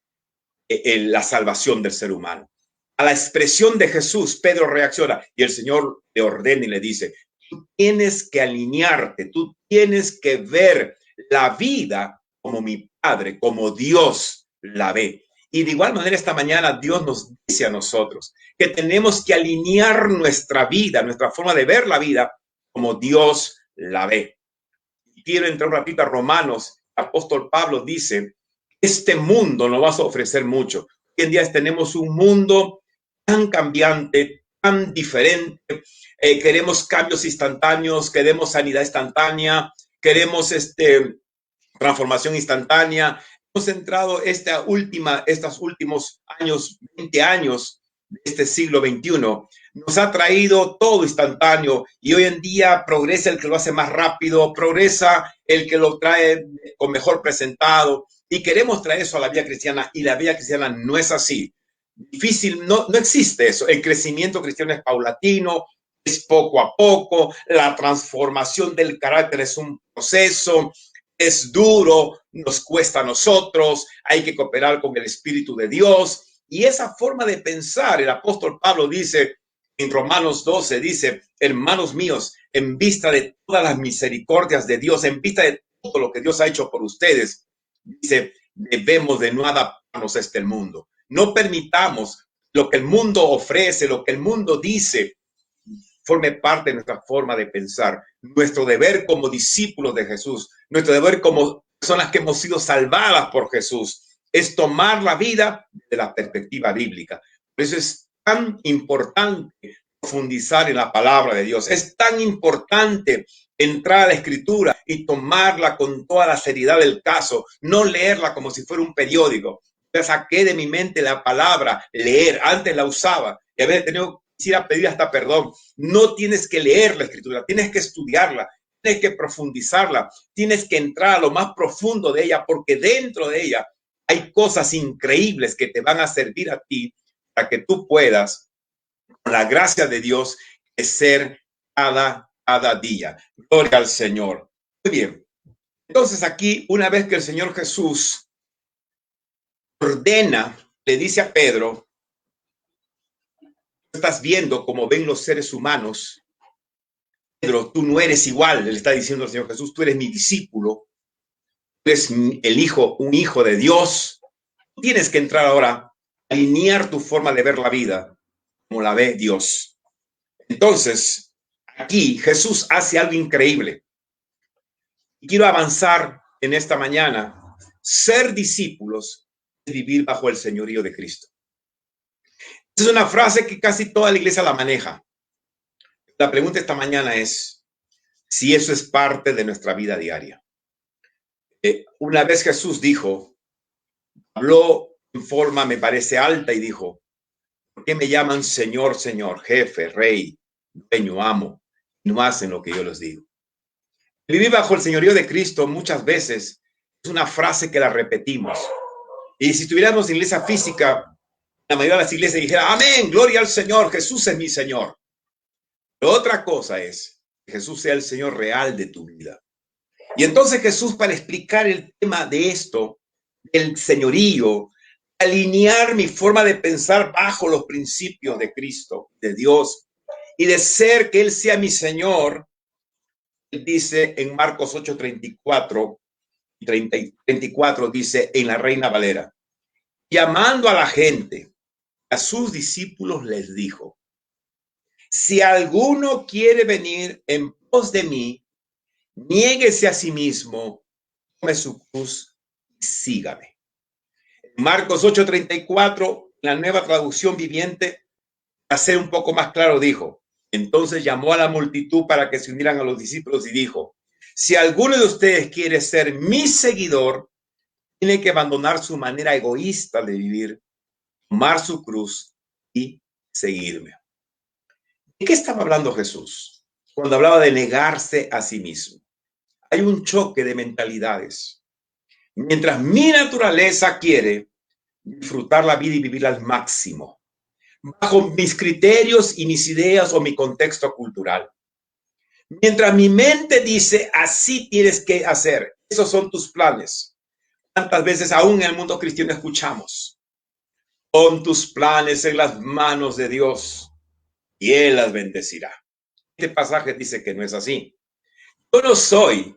la salvación del ser humano. A la expresión de Jesús, Pedro reacciona y el Señor le ordena y le dice, tú tienes que alinearte, tú tienes que ver la vida como mi Padre, como Dios la ve. Y de igual manera esta mañana Dios nos dice a nosotros que tenemos que alinear nuestra vida, nuestra forma de ver la vida como Dios la ve. Quiero entrar un ratito a Romanos. El apóstol Pablo dice, este mundo nos va a ofrecer mucho. Hoy en día tenemos un mundo tan cambiante, tan diferente. Queremos cambios instantáneos, queremos sanidad instantánea, queremos transformación instantánea. Hemos entrado estos últimos años, 20 años de este siglo XXI, nos ha traído todo instantáneo y hoy en día progresa el que lo hace más rápido, progresa el que lo trae con mejor presentado y queremos traer eso a la vida cristiana y la vida cristiana no es así. Difícil, no existe eso. El crecimiento cristiano es paulatino, es poco a poco, la transformación del carácter es un proceso, es duro, nos cuesta a nosotros, hay que cooperar con el Espíritu de Dios. Y esa forma de pensar, el apóstol Pablo dice en Romanos 12, dice, hermanos míos, en vista de todas las misericordias de Dios, en vista de todo lo que Dios ha hecho por ustedes, dice, debemos de no adaptarnos a este mundo. No permitamos lo que el mundo ofrece, lo que el mundo dice, forme parte de nuestra forma de pensar. Nuestro deber como discípulos de Jesús, nuestro deber como personas que hemos sido salvadas por Jesús, es tomar la vida de la perspectiva bíblica. Por eso es tan importante profundizar en la palabra de Dios. Es tan importante entrar a la escritura y tomarla con toda la seriedad del caso, no leerla como si fuera un periódico. Ya saqué de mi mente la palabra leer, antes la usaba y a veces quisiera pedir hasta perdón. No tienes que leer la escritura, tienes que estudiarla, tienes que profundizarla, tienes que entrar a lo más profundo de ella, porque dentro de ella hay cosas increíbles que te van a servir a ti para que tú puedas, con la gracia de Dios, crecer cada día. Gloria al Señor. Muy bien. Entonces aquí, una vez que el Señor Jesús ordena, le dice a Pedro, estás viendo como ven los seres humanos. Pedro, tú no eres igual, le está diciendo el Señor Jesús, tú eres mi discípulo, tú eres el hijo, un hijo de Dios. Tú tienes que entrar ahora a alinear tu forma de ver la vida como la ve Dios. Entonces, aquí Jesús hace algo increíble. Y quiero avanzar en esta mañana. Ser discípulos es vivir bajo el señorío de Cristo. Es una frase que casi toda la iglesia la maneja. La pregunta esta mañana es si eso es parte de nuestra vida diaria. Una vez Jesús habló en forma, me parece, alta y dijo, ¿por qué me llaman Señor, Señor, jefe, rey, dueño, amo? No hacen lo que yo les digo. Vivir bajo el señorío de Cristo muchas veces es una frase que la repetimos. Y si estuviéramos en iglesia física, la mayoría de las iglesias dijera, amén, gloria al Señor, Jesús es mi Señor. Pero otra cosa es que Jesús sea el Señor real de tu vida. Y entonces Jesús, para explicar el tema de esto, del señorío, alinear mi forma de pensar bajo los principios de Cristo, de Dios, y de ser que Él sea mi Señor, Él dice en Marcos 8:34 y 34, dice en la Reina Valera, llamando a la gente, a sus discípulos les dijo, si alguno quiere venir en pos de mí, niéguese a sí mismo, tome su cruz y sígame. Marcos 8:34, la Nueva Traducción Viviente, para ser un poco más claro, dijo: entonces llamó a la multitud para que se unieran a los discípulos y dijo: si alguno de ustedes quiere ser mi seguidor, tiene que abandonar su manera egoísta de vivir, tomar su cruz y seguirme. ¿De qué estaba hablando Jesús cuando hablaba de negarse a sí mismo? Hay un choque de mentalidades. Mientras mi naturaleza quiere disfrutar la vida y vivirla al máximo, bajo mis criterios y mis ideas o mi contexto cultural. Mientras mi mente dice, así tienes que hacer, esos son tus planes. ¿Cuántas veces aún en el mundo cristiano escuchamos? Pon tus planes en las manos de Dios y Él las bendecirá. Este pasaje dice que no es así. Yo no soy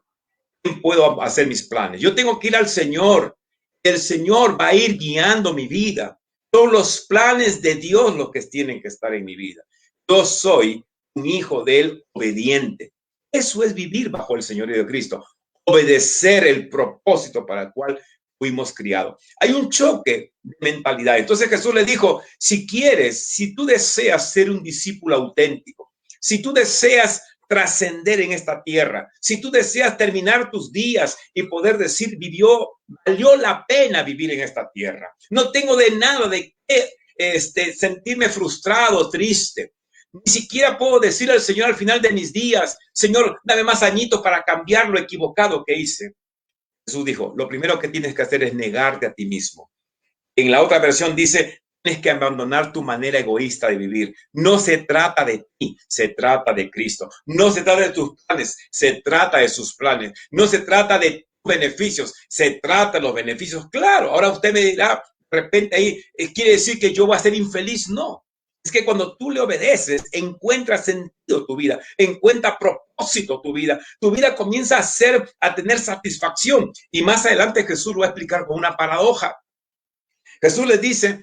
quien puedo hacer mis planes. Yo tengo que ir al Señor. El Señor va a ir guiando mi vida. Son los planes de Dios los que tienen que estar en mi vida. Yo soy un hijo de Él obediente. Eso es vivir bajo el señorío de Cristo. Obedecer el propósito para el cual fuimos criados. Hay un choque de mentalidad. Entonces Jesús le dijo, si quieres, si tú deseas ser un discípulo auténtico, si tú deseas trascender en esta tierra, si tú deseas terminar tus días y poder decir, valió la pena vivir en esta tierra. No tengo de nada de qué sentirme frustrado, triste. Ni siquiera puedo decir al Señor al final de mis días, Señor, dame más añitos para cambiar lo equivocado que hice. Jesús dijo, lo primero que tienes que hacer es negarte a ti mismo. En la otra versión dice, tienes que abandonar tu manera egoísta de vivir. No se trata de ti, se trata de Cristo. No se trata de tus planes, se trata de sus planes. No se trata de tus beneficios, se trata de los beneficios. Claro, ahora usted me dirá, de repente ahí, ¿quiere decir que yo voy a ser infeliz? No. Es que cuando tú le obedeces, encuentra sentido tu vida, encuentra propósito tu vida comienza a tener satisfacción. Y más adelante Jesús lo va a explicar con una paradoja. Jesús les dice,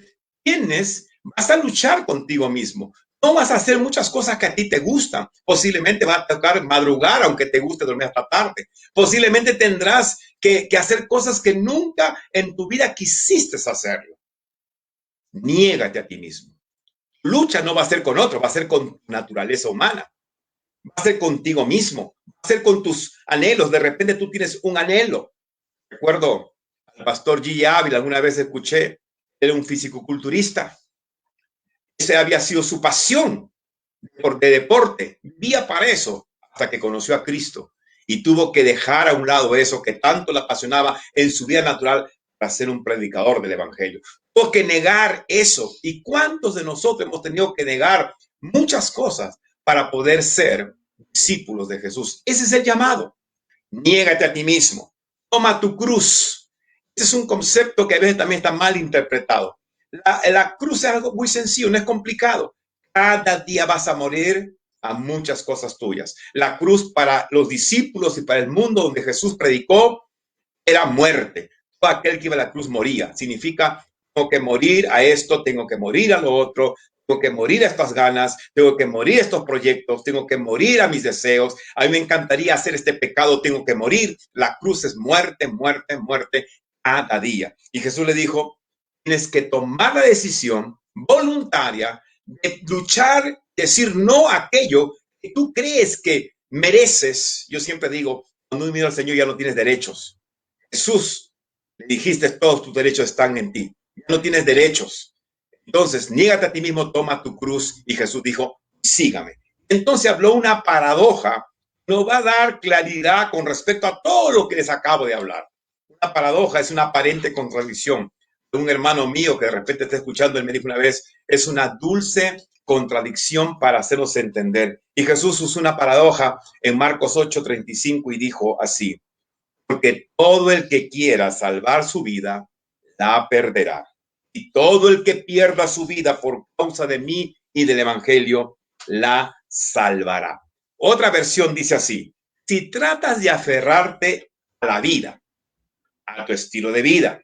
vas a luchar contigo mismo. No vas a hacer muchas cosas que a ti te gustan. Posiblemente va a tocar madrugar, aunque te guste dormir hasta tarde. Posiblemente tendrás que hacer cosas que nunca en tu vida quisiste hacerlo. Niégate a ti mismo. Lucha no va a ser con otro, va a ser con tu naturaleza humana. Va a ser contigo mismo, va a ser con tus anhelos. De repente tú tienes un anhelo. Recuerdo al pastor G. Ávila, alguna vez escuché, era un fisicoculturista. Ese había sido su pasión de deporte. Vivía para eso hasta que conoció a Cristo y tuvo que dejar a un lado eso que tanto le apasionaba en su vida natural para ser un predicador del evangelio. Tuvo que negar eso. ¿Y cuántos de nosotros hemos tenido que negar muchas cosas para poder ser discípulos de Jesús? Ese es el llamado. Niégate a ti mismo. Toma tu cruz. Ese es un concepto que a veces también está mal interpretado. La cruz es algo muy sencillo, no es complicado. Cada día vas a morir a muchas cosas tuyas. La cruz para los discípulos y para el mundo donde Jesús predicó era muerte. Todo aquel que iba a la cruz moría. Significa, tengo que morir a esto, tengo que morir a lo otro, tengo que morir a estas ganas, tengo que morir a estos proyectos, tengo que morir a mis deseos. A mí me encantaría hacer este pecado, tengo que morir. La cruz es muerte, muerte, muerte cada día. Y Jesús le dijo, tienes que tomar la decisión voluntaria de luchar, decir no a aquello que tú crees que mereces. Yo siempre digo, cuando uno mira al Señor ya no tienes derechos. Jesús, le dijiste, todos tus derechos están en ti. Ya no tienes derechos. Entonces, niégate a ti mismo, toma tu cruz. Y Jesús dijo, sígame. Entonces habló una paradoja. Nos va a dar claridad con respecto a todo lo que les acabo de hablar. Una paradoja es una aparente contradicción. Un hermano mío que de repente está escuchando, él me dijo una vez, es una dulce contradicción para hacernos entender. Y Jesús usó una paradoja en Marcos 8:35 y dijo así, porque todo el que quiera salvar su vida, la perderá. Y todo el que pierda su vida por causa de mí y del evangelio, la salvará. Otra versión dice así, si tratas de aferrarte a la vida, a tu estilo de vida,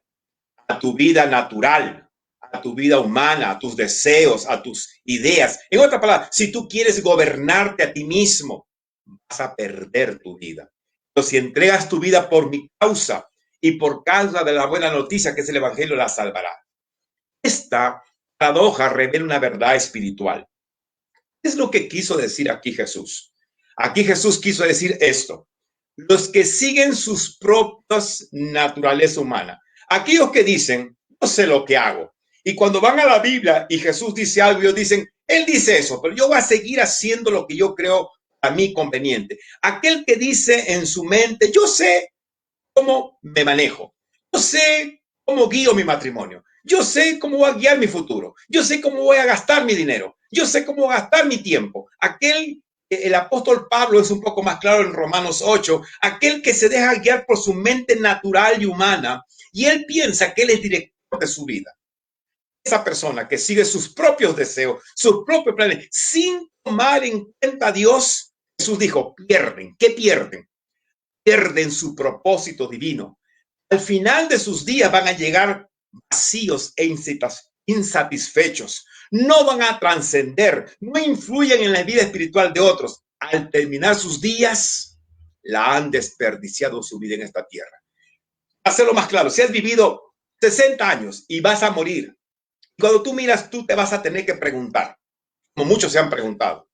a tu vida natural, a tu vida humana, a tus deseos, a tus ideas. En otra palabra, si tú quieres gobernarte a ti mismo, vas a perder tu vida. Pero si entregas tu vida por mi causa y por causa de la buena noticia que es el evangelio la salvará. Esta paradoja revela una verdad espiritual. ¿Qué es lo que quiso decir aquí Jesús? Aquí Jesús quiso decir esto: los que siguen sus propias naturaleza humana, aquellos que dicen, no sé lo que hago, y cuando van a la Biblia y Jesús dice algo, ellos dicen, él dice eso, pero yo voy a seguir haciendo lo que yo creo a mí conveniente. Aquel que dice en su mente, yo sé cómo me manejo, yo sé cómo guío mi matrimonio, yo sé cómo voy a guiar mi futuro, yo sé cómo voy a gastar mi dinero, yo sé cómo voy a gastar mi tiempo. El apóstol Pablo es un poco más claro en Romanos 8, aquel que se deja guiar por su mente natural y humana, y él piensa que él es director de su vida. Esa persona que sigue sus propios deseos, sus propios planes, sin tomar en cuenta a Dios, Jesús dijo, pierden. ¿Qué pierden? Pierden su propósito divino. Al final de sus días van a llegar vacíos e insatisfechos. No van a trascender, no influyen en la vida espiritual de otros. Al terminar sus días, la han desperdiciado su vida en esta tierra. Hacerlo más claro, si has vivido 60 años y vas a morir, cuando tú miras, tú te vas a tener que preguntar, como muchos se han preguntado.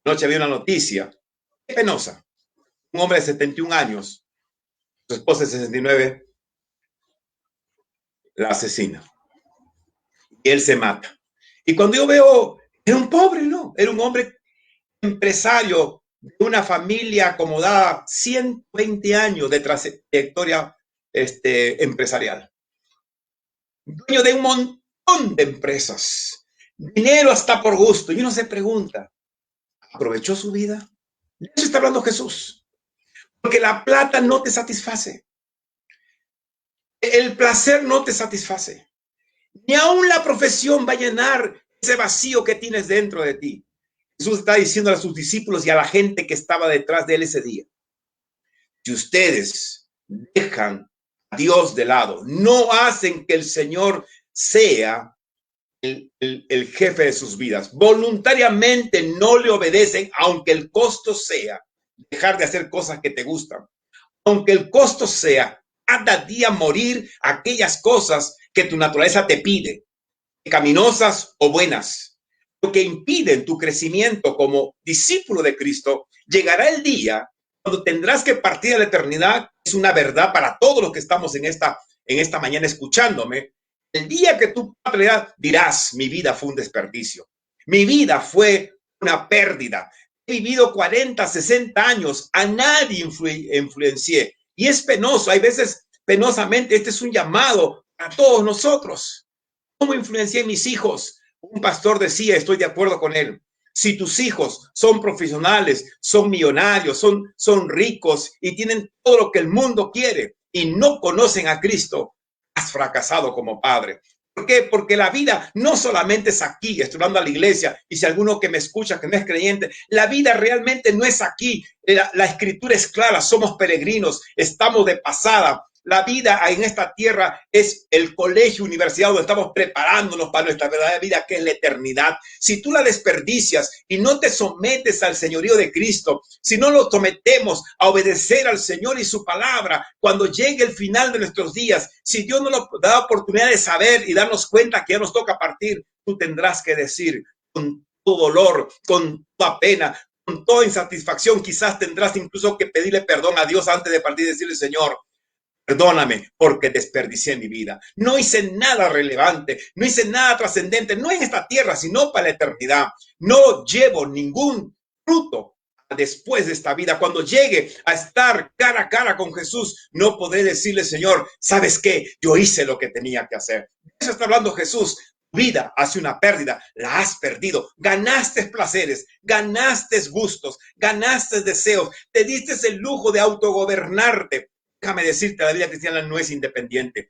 Anoche había una noticia penosa. Un hombre de 71 años, su esposa de 69, la asesina. Y él se mata. Y cuando yo veo, era un pobre, ¿no? Era un hombre empresario de una familia acomodada, 120 años de trayectoria empresarial. Dueño de un montón de empresas. Dinero hasta por gusto. Y uno se pregunta, ¿aprovechó su vida? De eso está hablando Jesús. Porque la plata no te satisface. El placer no te satisface. Ni aún la profesión va a llenar ese vacío que tienes dentro de ti. Jesús está diciendo a sus discípulos y a la gente que estaba detrás de él ese día: si ustedes dejan a Dios de lado, no hacen que el Señor sea el jefe de sus vidas, voluntariamente no le obedecen, aunque el costo sea dejar de hacer cosas que te gustan, aunque el costo sea cada día morir aquellas cosas que tu naturaleza te pide, pecaminosas o buenas, lo que impiden tu crecimiento como discípulo de Cristo. Llegará el día cuando tendrás que partir a la eternidad. Es una verdad para todos los que estamos en esta mañana escuchándome. El día que tú dirás, mi vida fue un desperdicio, mi vida fue una pérdida, he vivido 40, 60 años, a nadie influencié. Y es penoso, hay veces penosamente, este es un llamado a todos nosotros. ¿Cómo influencié a mis hijos? Un pastor decía, estoy de acuerdo con él, si tus hijos son profesionales, son millonarios, son ricos y tienen todo lo que el mundo quiere y no conocen a Cristo, has fracasado como padre. ¿Por qué? Porque la vida no solamente es aquí, estoy hablando a la iglesia, y si alguno que me escucha que no es creyente, la vida realmente no es aquí. La escritura es clara, somos peregrinos, estamos de pasada. La vida en esta tierra es el colegio, universidad, donde estamos preparándonos para nuestra verdadera vida, que es la eternidad. Si tú la desperdicias y no te sometes al señorío de Cristo, si no lo sometemos a obedecer al Señor y su palabra, cuando llegue el final de nuestros días, si Dios no nos da la oportunidad de saber y darnos cuenta que ya nos toca partir, tú tendrás que decir con tu dolor, con tu pena, con toda insatisfacción, quizás tendrás incluso que pedirle perdón a Dios antes de partir y decirle, Señor, perdóname porque desperdicié mi vida. No hice nada relevante, no hice nada trascendente, no en esta tierra, sino para la eternidad. No llevo ningún fruto después de esta vida. Cuando llegue a estar cara a cara con Jesús, no podré decirle, Señor, ¿sabes qué? Yo hice lo que tenía que hacer. De eso está hablando Jesús. Tu vida hace una pérdida, la has perdido. Ganaste placeres, ganaste gustos, ganaste deseos, te diste el lujo de autogobernarte. Déjame decirte, la vida cristiana no es independiente.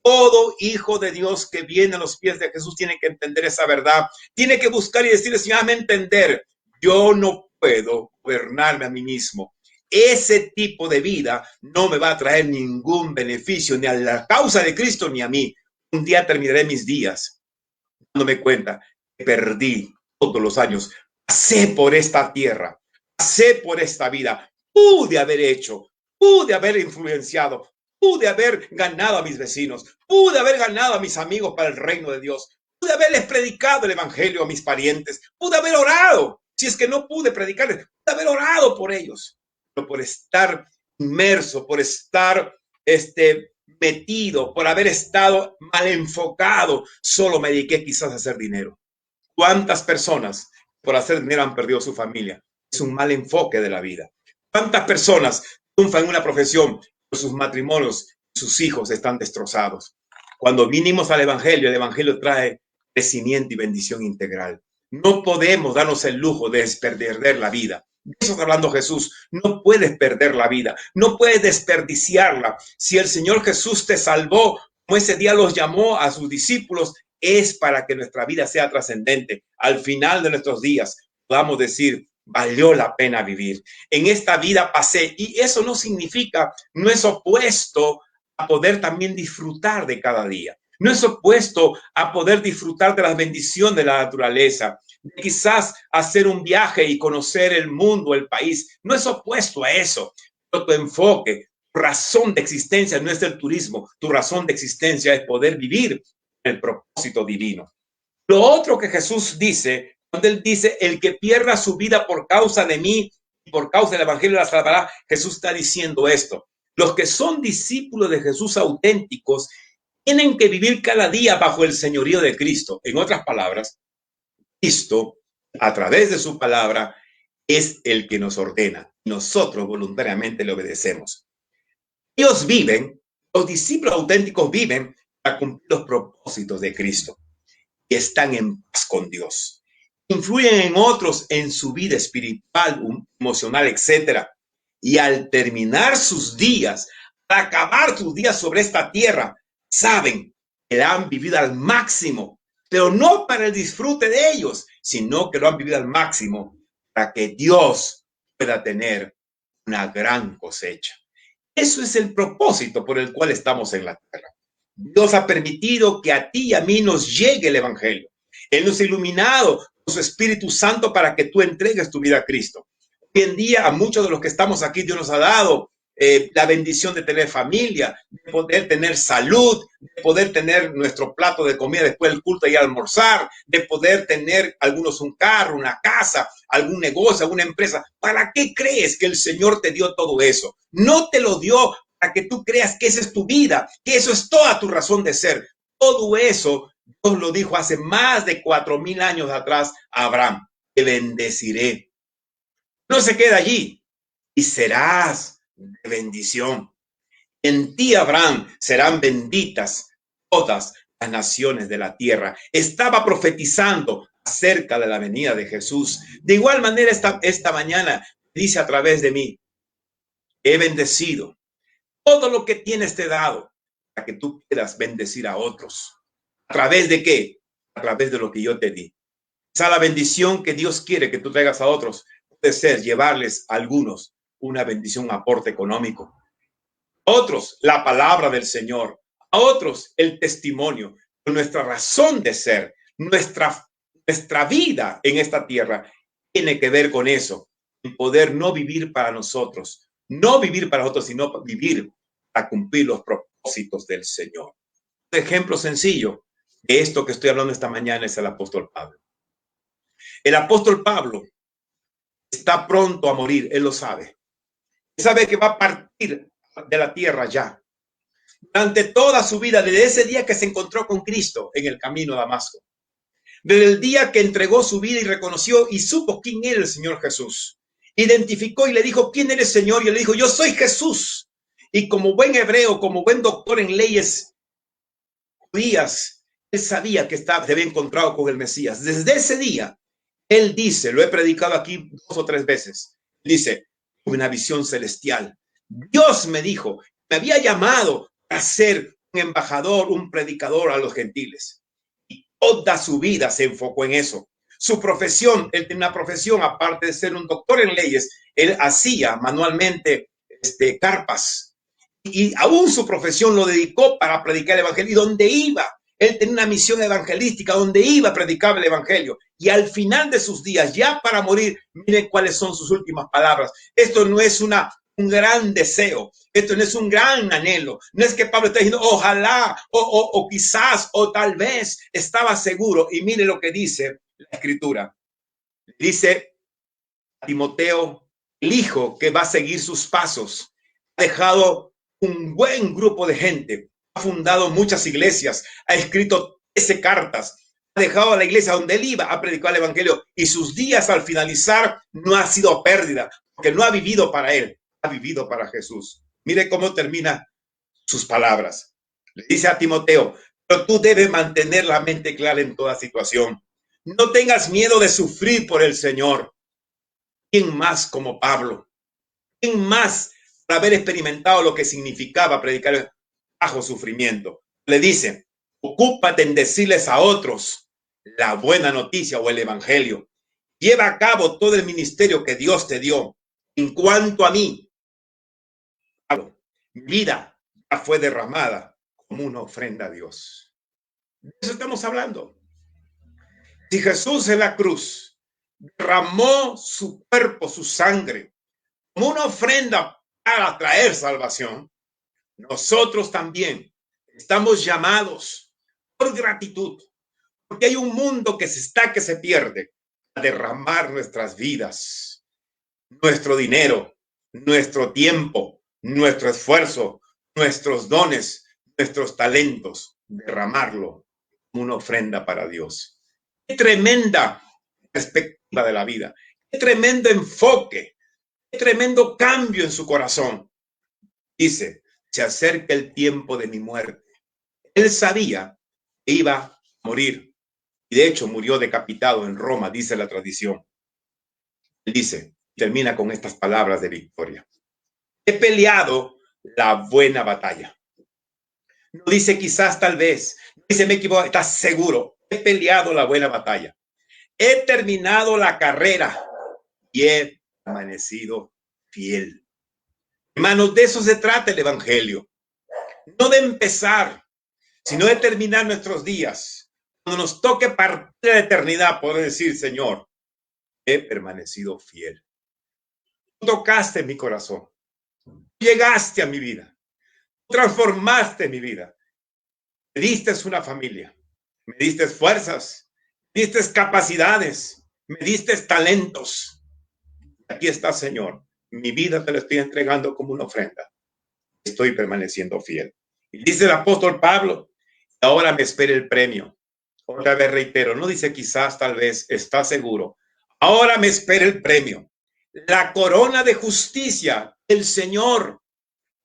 Todo hijo de Dios que viene a los pies de Jesús tiene que entender esa verdad. Tiene que buscar y decirle, Señor, hazme entender. Yo no puedo gobernarme a mí mismo. Ese tipo de vida no me va a traer ningún beneficio, ni a la causa de Cristo, ni a mí. Un día terminaré mis días dándome cuenta que perdí todos los años. Pasé por esta tierra, pasé por esta vida. Pude haber hecho, pude haber influenciado, pude haber ganado a mis vecinos, pude haber ganado a mis amigos para el reino de Dios, pude haberles predicado el evangelio a mis parientes, pude haber orado. Si es que no pude predicarles, pude haber orado por ellos, pero por estar inmerso, por estar metido, por haber estado mal enfocado, solo me dediqué quizás a hacer dinero. ¿Cuántas personas por hacer dinero han perdido su familia? Es un mal enfoque de la vida. ¿Cuántas personas triunfan en una profesión, pero sus matrimonios, sus hijos están destrozados? Cuando vinimos al evangelio, el evangelio trae crecimiento y bendición integral. No podemos darnos el lujo de perder la vida. De eso está hablando Jesús. No puedes perder la vida, no puedes desperdiciarla. Si el Señor Jesús te salvó, como ese día los llamó a sus discípulos, es para que nuestra vida sea trascendente. Al final de nuestros días podamos decir, valió la pena vivir. En esta vida pasé, y eso no significa, no es opuesto a poder también disfrutar de cada día. No es opuesto a poder disfrutar de las bendiciones de la naturaleza, de quizás hacer un viaje y conocer el mundo, el país. No es opuesto a eso. Pero tu enfoque, tu razón de existencia no es el turismo. Tu razón de existencia es poder vivir el propósito divino. Lo otro que Jesús dice, cuando él dice, el que pierda su vida por causa de mí y por causa del evangelio la salvará, Jesús está diciendo esto. Los que son discípulos de Jesús auténticos tienen que vivir cada día bajo el señorío de Cristo. En otras palabras, Cristo, a través de su palabra, es el que nos ordena. Nosotros voluntariamente le obedecemos. Ellos viven, los discípulos auténticos viven para cumplir los propósitos de Cristo y están en paz con Dios. Influyen en otros en su vida espiritual, emocional, etc. Y al terminar sus días, al acabar sus días sobre esta tierra, saben que la han vivido al máximo, pero no para el disfrute de ellos, sino que lo han vivido al máximo para que Dios pueda tener una gran cosecha. Eso es el propósito por el cual estamos en la tierra. Dios ha permitido que a ti y a mí nos llegue el evangelio. Él nos ha iluminado con su Espíritu Santo para que tú entregues tu vida a Cristo. Hoy en día a muchos de los que estamos aquí Dios nos ha dado la bendición de tener familia, de poder tener salud, de poder tener nuestro plato de comida después del culto y almorzar, de poder tener algunos un carro, una casa, algún negocio, alguna empresa. ¿Para qué crees que el Señor te dio todo eso? No te lo dio para que tú creas que esa es tu vida, que eso es toda tu razón de ser. Todo eso Dios lo dijo hace más de 4,000 años atrás a Abraham. Te bendeciré. No se queda allí. Y serás de bendición. En ti, Abraham, serán benditas todas las naciones de la tierra. Estaba profetizando acerca de la venida de Jesús. De igual manera, esta mañana dice a través de mí, he bendecido. Todo lo que tienes te he dado para que tú puedas bendecir a otros. ¿A través de qué? A través de lo que yo te di. Esa la bendición que Dios quiere que tú traigas a otros. Puede ser llevarles a algunos una bendición, un aporte económico. A otros, la palabra del Señor. A otros, el testimonio. Nuestra razón de ser, nuestra vida en esta tierra tiene que ver con eso. En poder no vivir para nosotros. No vivir para nosotros, sino vivir para cumplir los propósitos del Señor. Un ejemplo sencillo de esto que estoy hablando esta mañana es el apóstol Pablo. El apóstol Pablo está pronto a morir, él lo sabe. Sabe que va a partir de la tierra ya. Durante toda su vida, desde ese día que se encontró con Cristo en el camino a Damasco, desde el día que entregó su vida y reconoció y supo quién era el Señor Jesús, identificó y le dijo, ¿quién eres, Señor? Y él le dijo, yo soy Jesús. Y como buen hebreo, como buen doctor en leyes judías, él sabía que se había encontrado con el Mesías. Desde ese día, él dice, lo he predicado aquí 2 o 3 veces, dice, una visión celestial. Dios me dijo, me había llamado a ser un embajador, un predicador a los gentiles. Y toda su vida se enfocó en eso. Su profesión, él tenía una profesión, aparte de ser un doctor en leyes, él hacía manualmente carpas. Y aún su profesión lo dedicó para predicar el evangelio. Y donde iba, él tenía una misión evangelística, donde iba a predicar el evangelio. Y al final de sus días, ya para morir, miren cuáles son sus últimas palabras. Esto no es una un gran deseo, esto no es un gran anhelo, no es que Pablo está diciendo ojalá o quizás o tal vez, estaba seguro. Y mire lo que dice la escritura, dice a Timoteo, el hijo que va a seguir sus pasos, ha dejado un buen grupo de gente, ha fundado muchas iglesias, ha escrito 13 cartas, ha dejado a la iglesia donde él iba a predicar el evangelio, y sus días al finalizar no ha sido pérdida, porque no ha vivido para él, ha vivido para Jesús. Mire cómo termina sus palabras. Le dice a Timoteo, pero tú debes mantener la mente clara en toda situación. No tengas miedo de sufrir por el Señor. ¿Quién más como Pablo? ¿Quién más por haber experimentado lo que significaba predicar bajo sufrimiento? Le dice, ocúpate en decirles a otros la buena noticia o el evangelio. Lleva a cabo todo el ministerio que Dios te dio. En cuanto a mí, Pablo, mi vida ya fue derramada como una ofrenda a Dios. De eso estamos hablando. Si Jesús en la cruz derramó su cuerpo, su sangre, como una ofrenda para traer salvación, nosotros también estamos llamados por gratitud, porque hay un mundo que se pierde, a derramar nuestras vidas, nuestro dinero, nuestro tiempo, nuestro esfuerzo, nuestros dones, nuestros talentos, derramarlo como una ofrenda para Dios. Qué tremenda perspectiva de la vida, qué tremendo enfoque, qué tremendo cambio en su corazón. Dice, se acerca el tiempo de mi muerte. Él sabía que iba a morir, y de hecho murió decapitado en Roma, dice la tradición. Él dice, termina con estas palabras de victoria. He peleado la buena batalla. No dice quizás, tal vez, no dice me equivoco, estás seguro. He peleado la buena batalla. He terminado la carrera y he permanecido fiel. Hermanos, de eso se trata el evangelio. No de empezar, sino de terminar nuestros días. Cuando nos toque partir de la eternidad, poder decir, Señor, he permanecido fiel. Tú tocaste mi corazón. Llegaste a mi vida. Transformaste mi vida. Me diste una familia. Me diste fuerzas. Me diste capacidades. Me diste talentos. Aquí está, Señor. Mi vida te la estoy entregando como una ofrenda. Estoy permaneciendo fiel. Y dice el apóstol Pablo, ahora me espera el premio. Otra vez reitero, no dice quizás, tal vez, está seguro. Ahora me espera el premio. La corona de justicia, el Señor,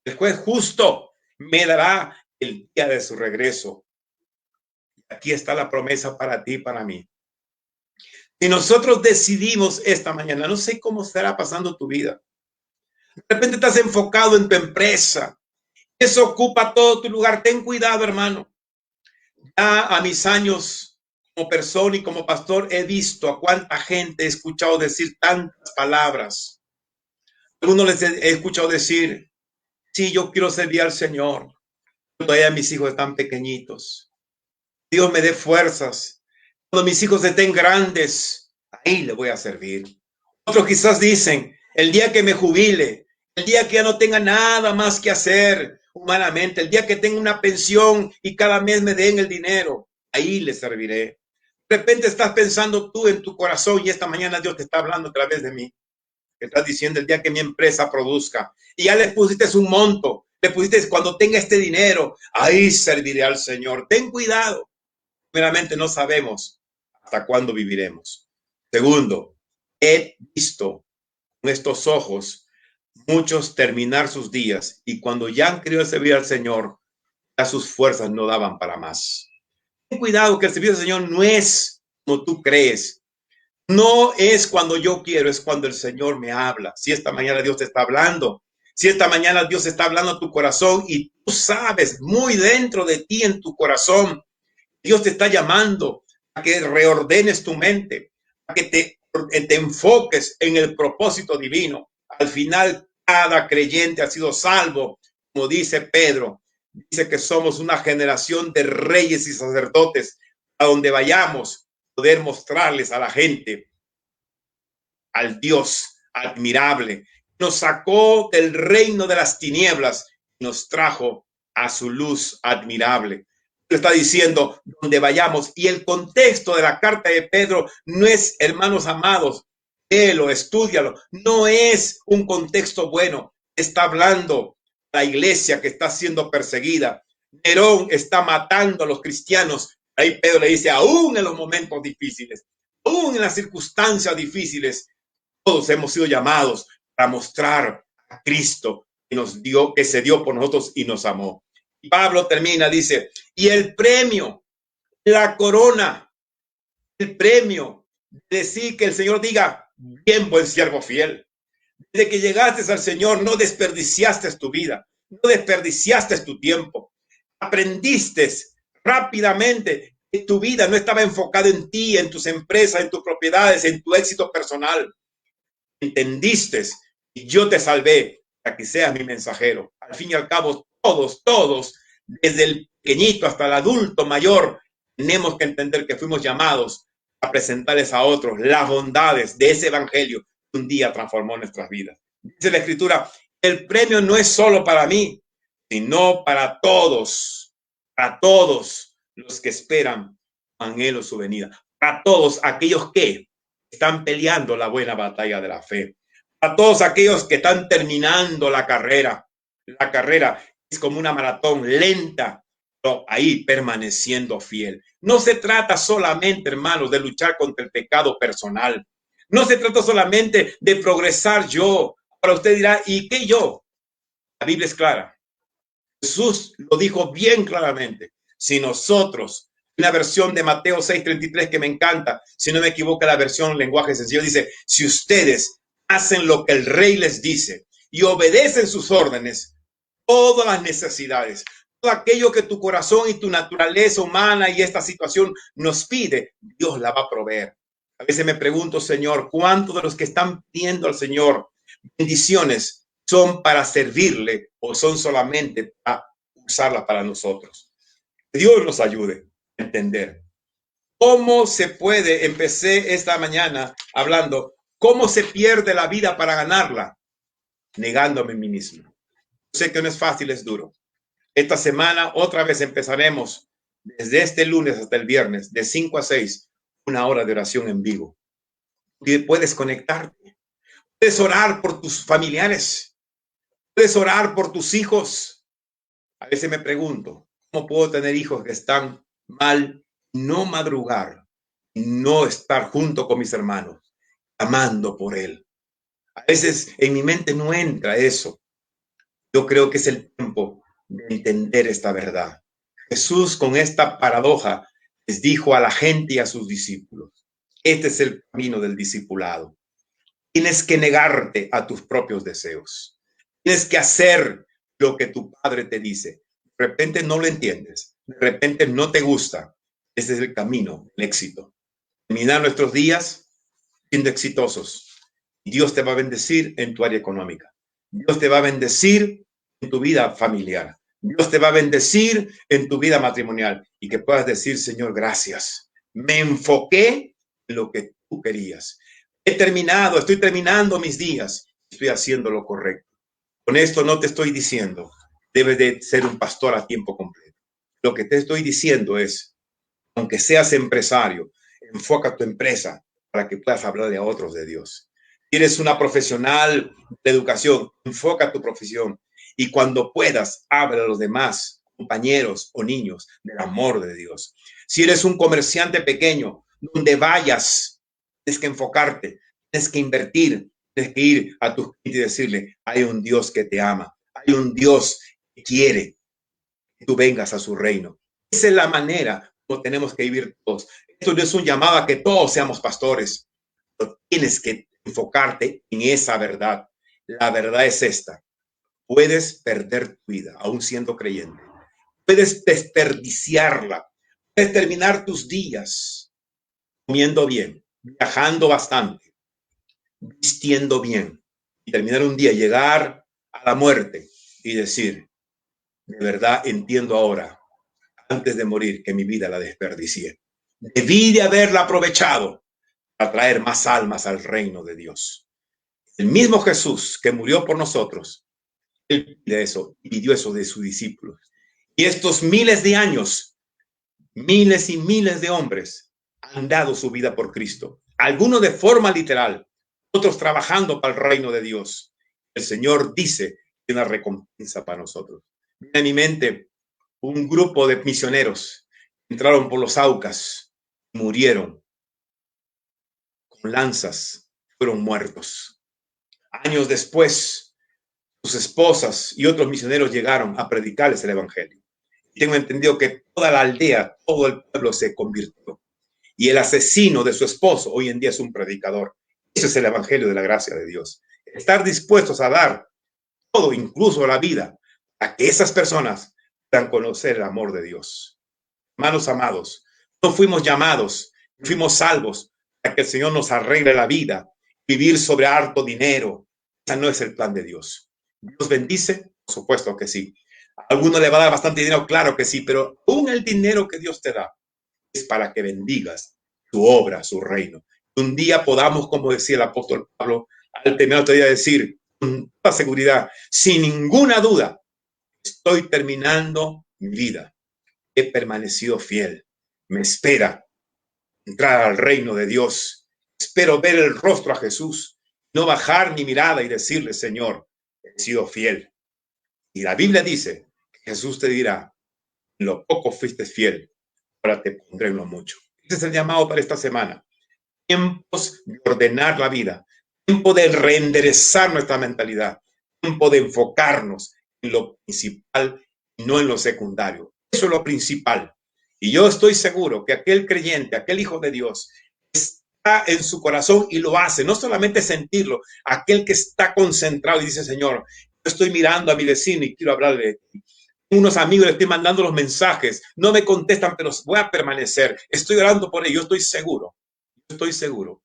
el juez justo, me dará el día de su regreso. Aquí está la promesa para ti y para mí. Si nosotros decidimos esta mañana, no sé cómo estará pasando tu vida. De repente estás enfocado en tu empresa. Eso ocupa todo tu lugar. Ten cuidado, hermano. Ya a mis años como persona y como pastor he visto a cuánta gente he escuchado decir tantas palabras. Algunos les he escuchado decir, sí, yo quiero servir al Señor. Todavía mis hijos están pequeñitos. Dios me dé fuerzas. Cuando mis hijos estén grandes, ahí le voy a servir. Otros quizás dicen, el día que me jubile, el día que ya no tenga nada más que hacer humanamente, el día que tenga una pensión y cada mes me den el dinero, ahí le serviré. De repente estás pensando tú en tu corazón y esta mañana Dios te está hablando a través de mí. Te estás diciendo el día que mi empresa produzca y ya le pusiste un monto, le pusiste cuando tenga este dinero, ahí serviré al Señor. Ten cuidado. Primeramente, no sabemos hasta cuándo viviremos. Segundo, he visto con estos ojos muchos terminar sus días y cuando ya han querido servir al Señor, ya sus fuerzas no daban para más. Ten cuidado que el servicio al Señor no es como tú crees. No es cuando yo quiero, es cuando el Señor me habla. Si esta mañana Dios te está hablando, si esta mañana Dios está hablando a tu corazón y tú sabes muy dentro de ti en tu corazón, Dios te está llamando a que reordenes tu mente, a que te enfoques en el propósito divino. Al final, cada creyente ha sido salvo, como dice Pedro. Dice que somos una generación de reyes y sacerdotes, a donde vayamos, poder mostrarles a la gente al Dios admirable, nos sacó del reino de las tinieblas y nos trajo a su luz admirable. Está diciendo donde vayamos, y el contexto de la carta de Pedro no es, hermanos amados, léelo, estúdialo, no es un contexto bueno. Está hablando la iglesia que está siendo perseguida. Nerón está matando a los cristianos. Ahí Pedro le dice, aún en los momentos difíciles, aún en las circunstancias difíciles, todos hemos sido llamados para mostrar a Cristo que nos dio, que se dio por nosotros y nos amó. Y Pablo termina, dice, y el premio, la corona, el premio, decir que el Señor diga, bien, buen siervo fiel. Desde que llegaste al Señor, no desperdiciaste tu vida, no desperdiciaste tu tiempo. Aprendiste rápidamente que tu vida no estaba enfocada en ti, en tus empresas, en tus propiedades, en tu éxito personal. Entendiste y yo te salvé para que seas mi mensajero. Al fin y al cabo, todos, desde el pequeñito hasta el adulto mayor, tenemos que entender que fuimos llamados a presentarles a otros las bondades de ese evangelio que un día transformó nuestras vidas. Dice la Escritura, el premio no es solo para mí, sino para todos los que esperan anhelo su venida, para todos aquellos que están peleando la buena batalla de la fe, a todos aquellos que están terminando la carrera. La carrera es como una maratón lenta, pero ahí permaneciendo fiel. No se trata solamente, hermanos, de luchar contra el pecado personal. No se trata solamente de progresar yo. Ahora usted dirá, ¿y qué yo? La Biblia es clara. Jesús lo dijo bien claramente. Si nosotros, una versión de Mateo 6:33 que me encanta, si no me equivoco, la versión lenguaje sencillo, dice, si ustedes hacen lo que el rey les dice y obedecen sus órdenes, todas las necesidades, todo aquello que tu corazón y tu naturaleza humana y esta situación nos pide, Dios la va a proveer. A veces me pregunto, Señor, ¿cuántos de los que están pidiendo al Señor bendiciones son para servirle o son solamente para usarla para nosotros? Dios nos ayude a entender cómo se puede. Empecé esta mañana hablando cómo se pierde la vida para ganarla, negándome a mí mismo. Sé que no es fácil, es duro. Esta semana otra vez empezaremos desde este lunes hasta el viernes, de 5 a 6, una hora de oración en vivo. Y puedes conectarte, puedes orar por tus familiares, puedes orar por tus hijos. A veces me pregunto, ¿cómo puedo tener hijos que están mal? No madrugar, no estar junto con mis hermanos, amando por él. A veces en mi mente no entra eso. Yo creo que es el tiempo de entender esta verdad. Jesús, con esta paradoja, les dijo a la gente y a sus discípulos, este es el camino del discipulado. Tienes que negarte a tus propios deseos. Tienes que hacer lo que tu padre te dice. De repente no lo entiendes. De repente no te gusta. Ese es el camino, el éxito. Terminar nuestros días siendo exitosos. Y Dios te va a bendecir en tu área económica. Dios te va a bendecir en tu vida familiar. Dios te va a bendecir en tu vida matrimonial. Y que puedas decir, Señor, gracias. Me enfoqué en lo que tú querías. Estoy terminando mis días. Estoy haciendo lo correcto. Con esto no te estoy diciendo, debes de ser un pastor a tiempo completo. Lo que te estoy diciendo es, aunque seas empresario, enfoca tu empresa para que puedas hablarle a otros de Dios. Si eres una profesional de educación, enfoca tu profesión y cuando puedas, habla a los demás, compañeros o niños, del amor de Dios. Si eres un comerciante pequeño, donde vayas, tienes que enfocarte, tienes que invertir, tienes que ir a tus clientes y decirle, hay un Dios que te ama, hay un Dios que quiere que tú vengas a su reino. Esa es la manera como tenemos que vivir todos. Esto no es un llamado a que todos seamos pastores, pero tienes que enfocarte en esa verdad. La verdad es esta. Puedes perder tu vida aún siendo creyente. Puedes desperdiciarla. Puedes terminar tus días comiendo bien, viajando bastante, vistiendo bien y terminar un día, llegar a la muerte y decir, de verdad entiendo ahora, antes de morir, que mi vida la desperdicié. Debí de haberla aprovechado para traer más almas al reino de Dios. El mismo Jesús que murió por nosotros, él pidió eso de sus discípulos. Y estos miles de años, miles y miles de hombres han dado su vida por Cristo. Algunos de forma literal, otros trabajando para el reino de Dios. El Señor dice que una recompensa para nosotros. Viene a mi mente un grupo de misioneros entraron por los Aucas, murieron con lanzas, fueron muertos. Años después, sus esposas y otros misioneros llegaron a predicarles el evangelio. Y tengo entendido que toda la aldea, todo el pueblo se convirtió. Y el asesino de su esposo hoy en día es un predicador. Ese es el evangelio de la gracia de Dios. Estar dispuestos a dar todo, incluso la vida, a que esas personas puedan conocer el amor de Dios. Hermanos amados, no fuimos llamados, fuimos salvos para que el Señor nos arregle la vida, vivir sobre harto dinero. Ese no es el plan de Dios. ¿Dios bendice? Por supuesto que sí. A alguno le va a dar bastante dinero, claro que sí, pero aún el dinero que Dios te da es para que bendigas su obra, su reino. Un día podamos, como decía el apóstol Pablo, al terminar otro día decir, con toda seguridad, sin ninguna duda, estoy terminando mi vida. He permanecido fiel. Me espera entrar al reino de Dios. Espero ver el rostro a Jesús, no bajar mi mirada y decirle, Señor, he sido fiel. Y la Biblia dice, Jesús te dirá, en lo poco fuiste fiel, ahora te pondré en lo mucho. Ese es el llamado para esta semana. Tiempos de ordenar la vida, tiempo de reenderezar nuestra mentalidad, tiempo de enfocarnos en lo principal y no en lo secundario. Eso es lo principal. Y yo estoy seguro que aquel creyente, aquel hijo de Dios, está en su corazón y lo hace, no solamente sentirlo, aquel que está concentrado y dice, Señor, yo estoy mirando a mi vecino y quiero hablarle de ti. Unos amigos le estoy mandando los mensajes, no me contestan, pero voy a permanecer. Estoy orando por ellos, estoy seguro.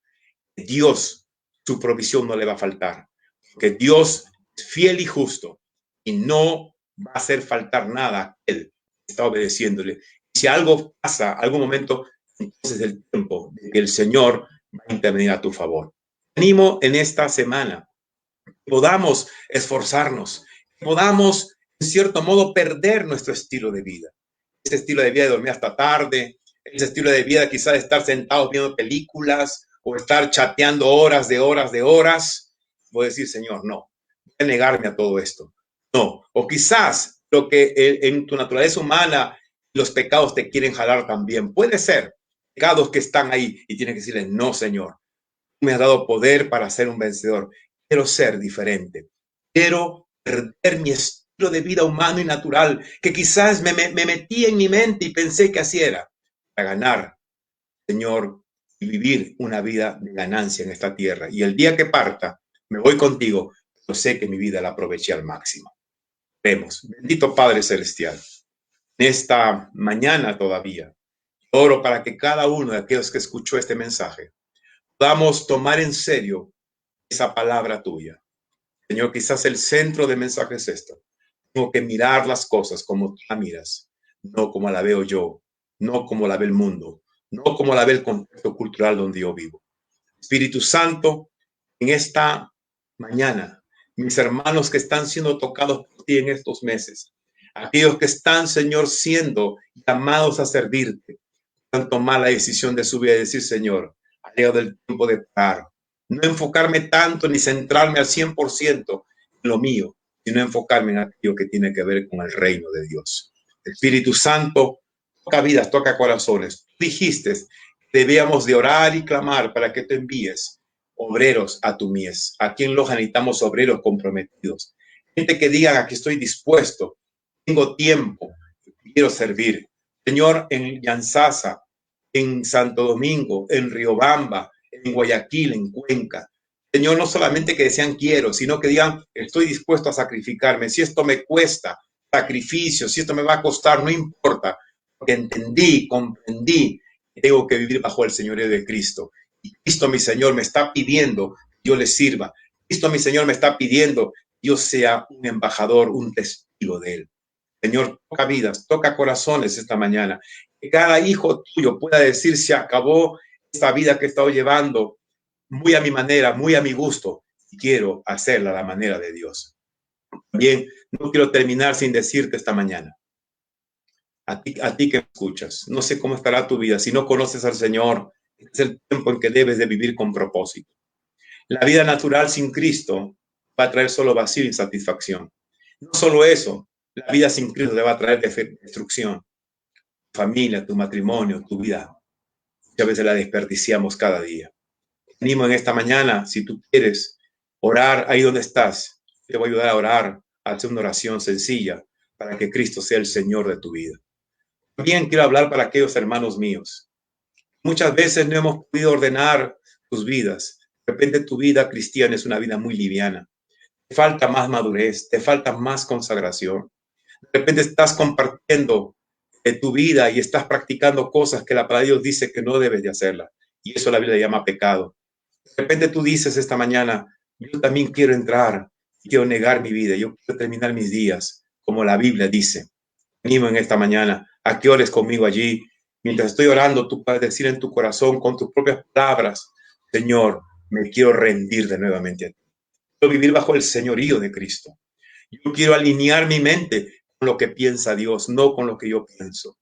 Dios, su provisión no le va a faltar, porque Dios es fiel y justo y no va a hacer faltar nada a él que está obedeciéndole. Si algo pasa, algún momento, entonces es el tiempo de que el Señor va a intervenir a tu favor. Animo en esta semana, podamos esforzarnos, podamos en cierto modo perder nuestro estilo de vida. Ese estilo de vida de dormir hasta tarde, ese estilo de vida quizás de estar sentados viendo películas o estar chateando horas de horas. Voy a decir, Señor, no, voy a negarme a todo esto. No, o quizás lo que en tu naturaleza humana los pecados te quieren jalar también. Puede ser pecados que están ahí y tienes que decirle, no, Señor, me has dado poder para ser un vencedor. Quiero ser diferente. Quiero perder mi estilo de vida humano y natural que quizás me metí en mi mente y pensé que así era. Para ganar, Señor, y vivir una vida de ganancia en esta tierra. Y el día que parta, me voy contigo, pero sé que mi vida la aproveché al máximo. Vemos. Bendito Padre Celestial. En esta mañana todavía, oro para que cada uno de aquellos que escuchó este mensaje podamos tomar en serio esa palabra tuya. Señor, quizás el centro del mensaje es esto. Tengo que mirar las cosas como tú la miras, no como la veo yo, no como la ve el mundo, no como la ve el contexto cultural donde yo vivo. Espíritu Santo, en esta mañana, mis hermanos que están siendo tocados por ti en estos meses, aquellos que están, Señor, siendo llamados a servirte, van a tomar la decisión de su vida y decir, Señor, ha llegado el tiempo de parar. No enfocarme tanto ni centrarme al 100% en lo mío, sino enfocarme en aquello que tiene que ver con el reino de Dios. Espíritu Santo, toca vidas, toca corazones. Tú dijiste que debíamos de orar y clamar para que te envíes obreros a tu mies. Aquí en Loja necesitamos obreros comprometidos. Gente que diga, aquí estoy dispuesto, tengo tiempo, quiero servir. Señor, en Yanzasa, en Santo Domingo, en Riobamba, en Guayaquil, en Cuenca. Señor, no solamente que decían quiero, sino que digan estoy dispuesto a sacrificarme. Si esto me cuesta sacrificio, si esto me va a costar, no importa, porque entendí, comprendí que tengo que vivir bajo el señorío de Cristo. Y Cristo, mi Señor, me está pidiendo que yo le sirva. Cristo, mi Señor, me está pidiendo que yo sea un embajador, un testigo de Él. Señor, toca vidas, toca corazones esta mañana. Que cada hijo tuyo pueda decir, se acabó esta vida que he estado llevando muy a mi manera, muy a mi gusto. quiero hacerla a la manera de Dios. Bien, no quiero terminar sin decirte esta mañana, a ti que me escuchas, no sé cómo estará tu vida. Si no conoces al Señor, es el tiempo en que debes de vivir con propósito. La vida natural sin Cristo va a traer solo vacío e insatisfacción. No solo eso, la vida sin Cristo te va a traer destrucción. Tu familia, tu matrimonio, tu vida. Muchas veces la desperdiciamos cada día. Te animo en esta mañana, si tú quieres orar ahí donde estás, te voy a ayudar a orar, a hacer una oración sencilla para que Cristo sea el Señor de tu vida. También quiero hablar para aquellos hermanos míos. Muchas veces no hemos podido ordenar tus vidas. De repente tu vida cristiana es una vida muy liviana. Te falta más madurez, te falta más consagración. De repente estás compartiendo tu vida y estás practicando cosas que la palabra de Dios dice que no debes de hacerla. Y eso la Biblia llama pecado. De repente tú dices esta mañana, yo también quiero entrar y quiero negar mi vida. Yo quiero terminar mis días como la Biblia dice. Animo en esta mañana a que ores conmigo allí. Mientras estoy orando, tú puedes decir en tu corazón con tus propias palabras, Señor, me quiero rendir de nuevamente a ti. Quiero vivir bajo el señorío de Cristo. Yo quiero alinear mi mente con lo que piensa Dios, no con lo que yo pienso.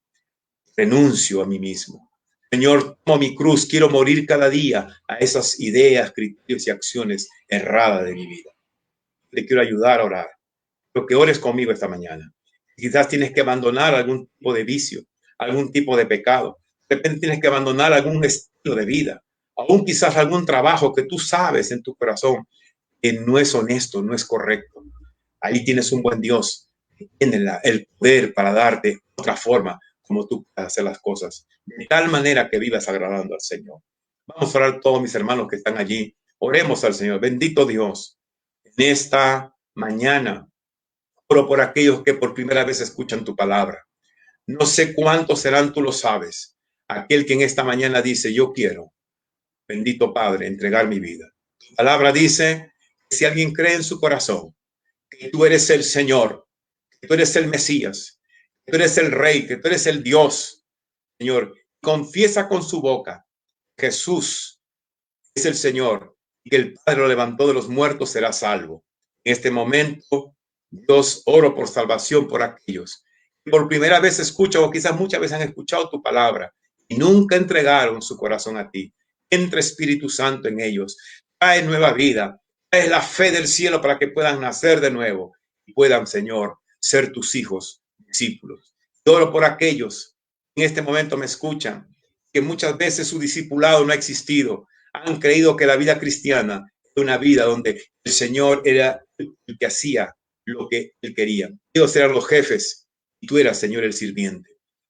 Renuncio a mí mismo. Señor, tomo mi cruz, quiero morir cada día a esas ideas, criterios y acciones erradas de mi vida. Te quiero ayudar a orar. Quiero que ores conmigo esta mañana. Quizás tienes que abandonar algún tipo de vicio, algún tipo de pecado. De repente tienes que abandonar algún estilo de vida, aún quizás algún trabajo que tú sabes en tu corazón que no es honesto, no es correcto. Ahí tienes un buen Dios que tiene el poder para darte otra forma como tú puedes hacer las cosas, de tal manera que vivas agradando al Señor. Vamos a orar todos mis hermanos que están allí. Oremos al Señor. Bendito Dios, en esta mañana oro por aquellos que por primera vez escuchan tu palabra. No sé cuántos serán, tú lo sabes. Aquel que en esta mañana dice, yo quiero, bendito Padre, entregar mi vida. Tu palabra dice que si alguien cree en su corazón que tú eres el Señor, que tú eres el Mesías, que tú eres el Rey, que tú eres el Dios, Señor, confiesa con su boca que Jesús es el Señor y que el Padre lo levantó de los muertos, será salvo. En este momento, Dios, oro por salvación por aquellos que por primera vez escuchan o quizás muchas veces han escuchado tu palabra y nunca entregaron su corazón a ti. Entra Espíritu Santo en ellos, trae nueva vida, trae la fe del cielo para que puedan nacer de nuevo y puedan, Señor, ser tus hijos, discípulos. Yo oro por aquellos que en este momento me escuchan, que muchas veces su discipulado no ha existido, han creído que la vida cristiana es una vida donde el Señor era el que hacía lo que Él quería. Ellos eran los jefes y tú eras, Señor, el sirviente.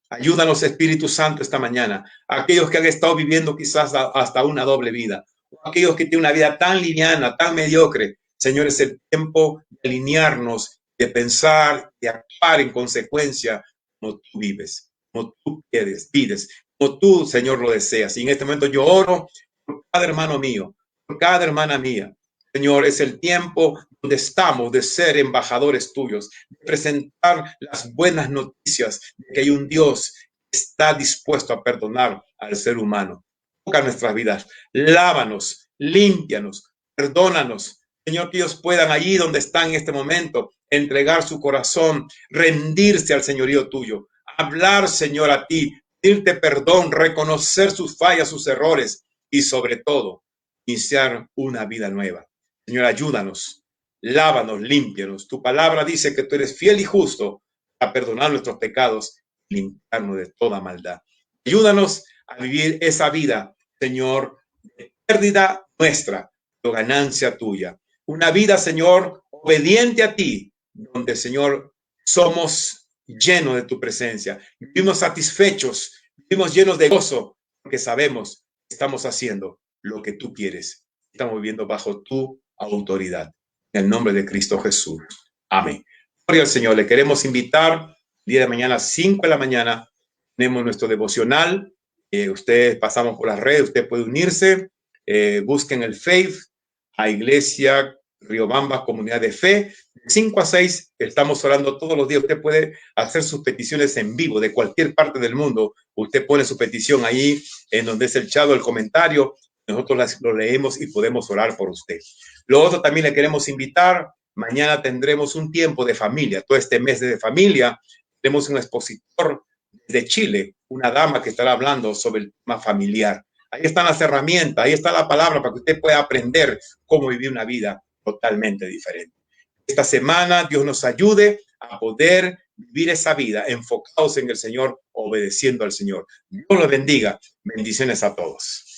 Ayúdanos, Espíritu Santo, esta mañana. A aquellos que han estado viviendo quizás hasta una doble vida, o aquellos que tienen una vida tan liviana, tan mediocre. Señor, es el tiempo de alinearnos, de pensar, de actuar en consecuencia como tú vives, como tú pides, como tú, Señor, lo deseas. Y en este momento yo oro por cada hermano mío, por cada hermana mía. Señor, es el tiempo donde estamos de ser embajadores tuyos, de presentar las buenas noticias de que hay un Dios que está dispuesto a perdonar al ser humano. Toca nuestras vidas, lávanos, límpianos, perdónanos. Señor, que ellos puedan allí donde están en este momento entregar su corazón, rendirse al señorío tuyo, hablar, Señor, a ti, pedirte perdón, reconocer sus fallas, sus errores y sobre todo, iniciar una vida nueva. Señor, ayúdanos, lávanos, límpianos. Tu palabra dice que tú eres fiel y justo a perdonar nuestros pecados y limpiarnos de toda maldad. Ayúdanos a vivir esa vida, Señor, de pérdida nuestra, de ganancia tuya. Una vida, Señor, obediente a ti, donde, Señor, somos llenos de tu presencia. Vivimos satisfechos, vivimos llenos de gozo, porque sabemos que estamos haciendo lo que tú quieres. Estamos viviendo bajo tu autoridad. En el nombre de Cristo Jesús. Amén. Gloria al Señor. Le queremos invitar el día de mañana a 5 de la mañana. Tenemos nuestro devocional. Ustedes pasamos por las redes. Usted puede unirse. Busquen el Faith a Iglesia Riobamba Comunidad de Fe. De 5 a 6 estamos orando todos los días. Usted puede hacer sus peticiones en vivo de cualquier parte del mundo. Usted pone su petición ahí en donde es el chat o el comentario. nosotros lo leemos y podemos orar por usted. Lo otro también le queremos invitar. Mañana tendremos un tiempo de familia. Todo este mes de familia tenemos un expositor de Chile, una dama que estará hablando sobre el tema familiar. Ahí están las herramientas, ahí está la palabra para que usted pueda aprender cómo vivir una vida totalmente diferente. Esta semana Dios nos ayude a poder vivir esa vida enfocados en el Señor, obedeciendo al Señor. Dios los bendiga. Bendiciones a todos.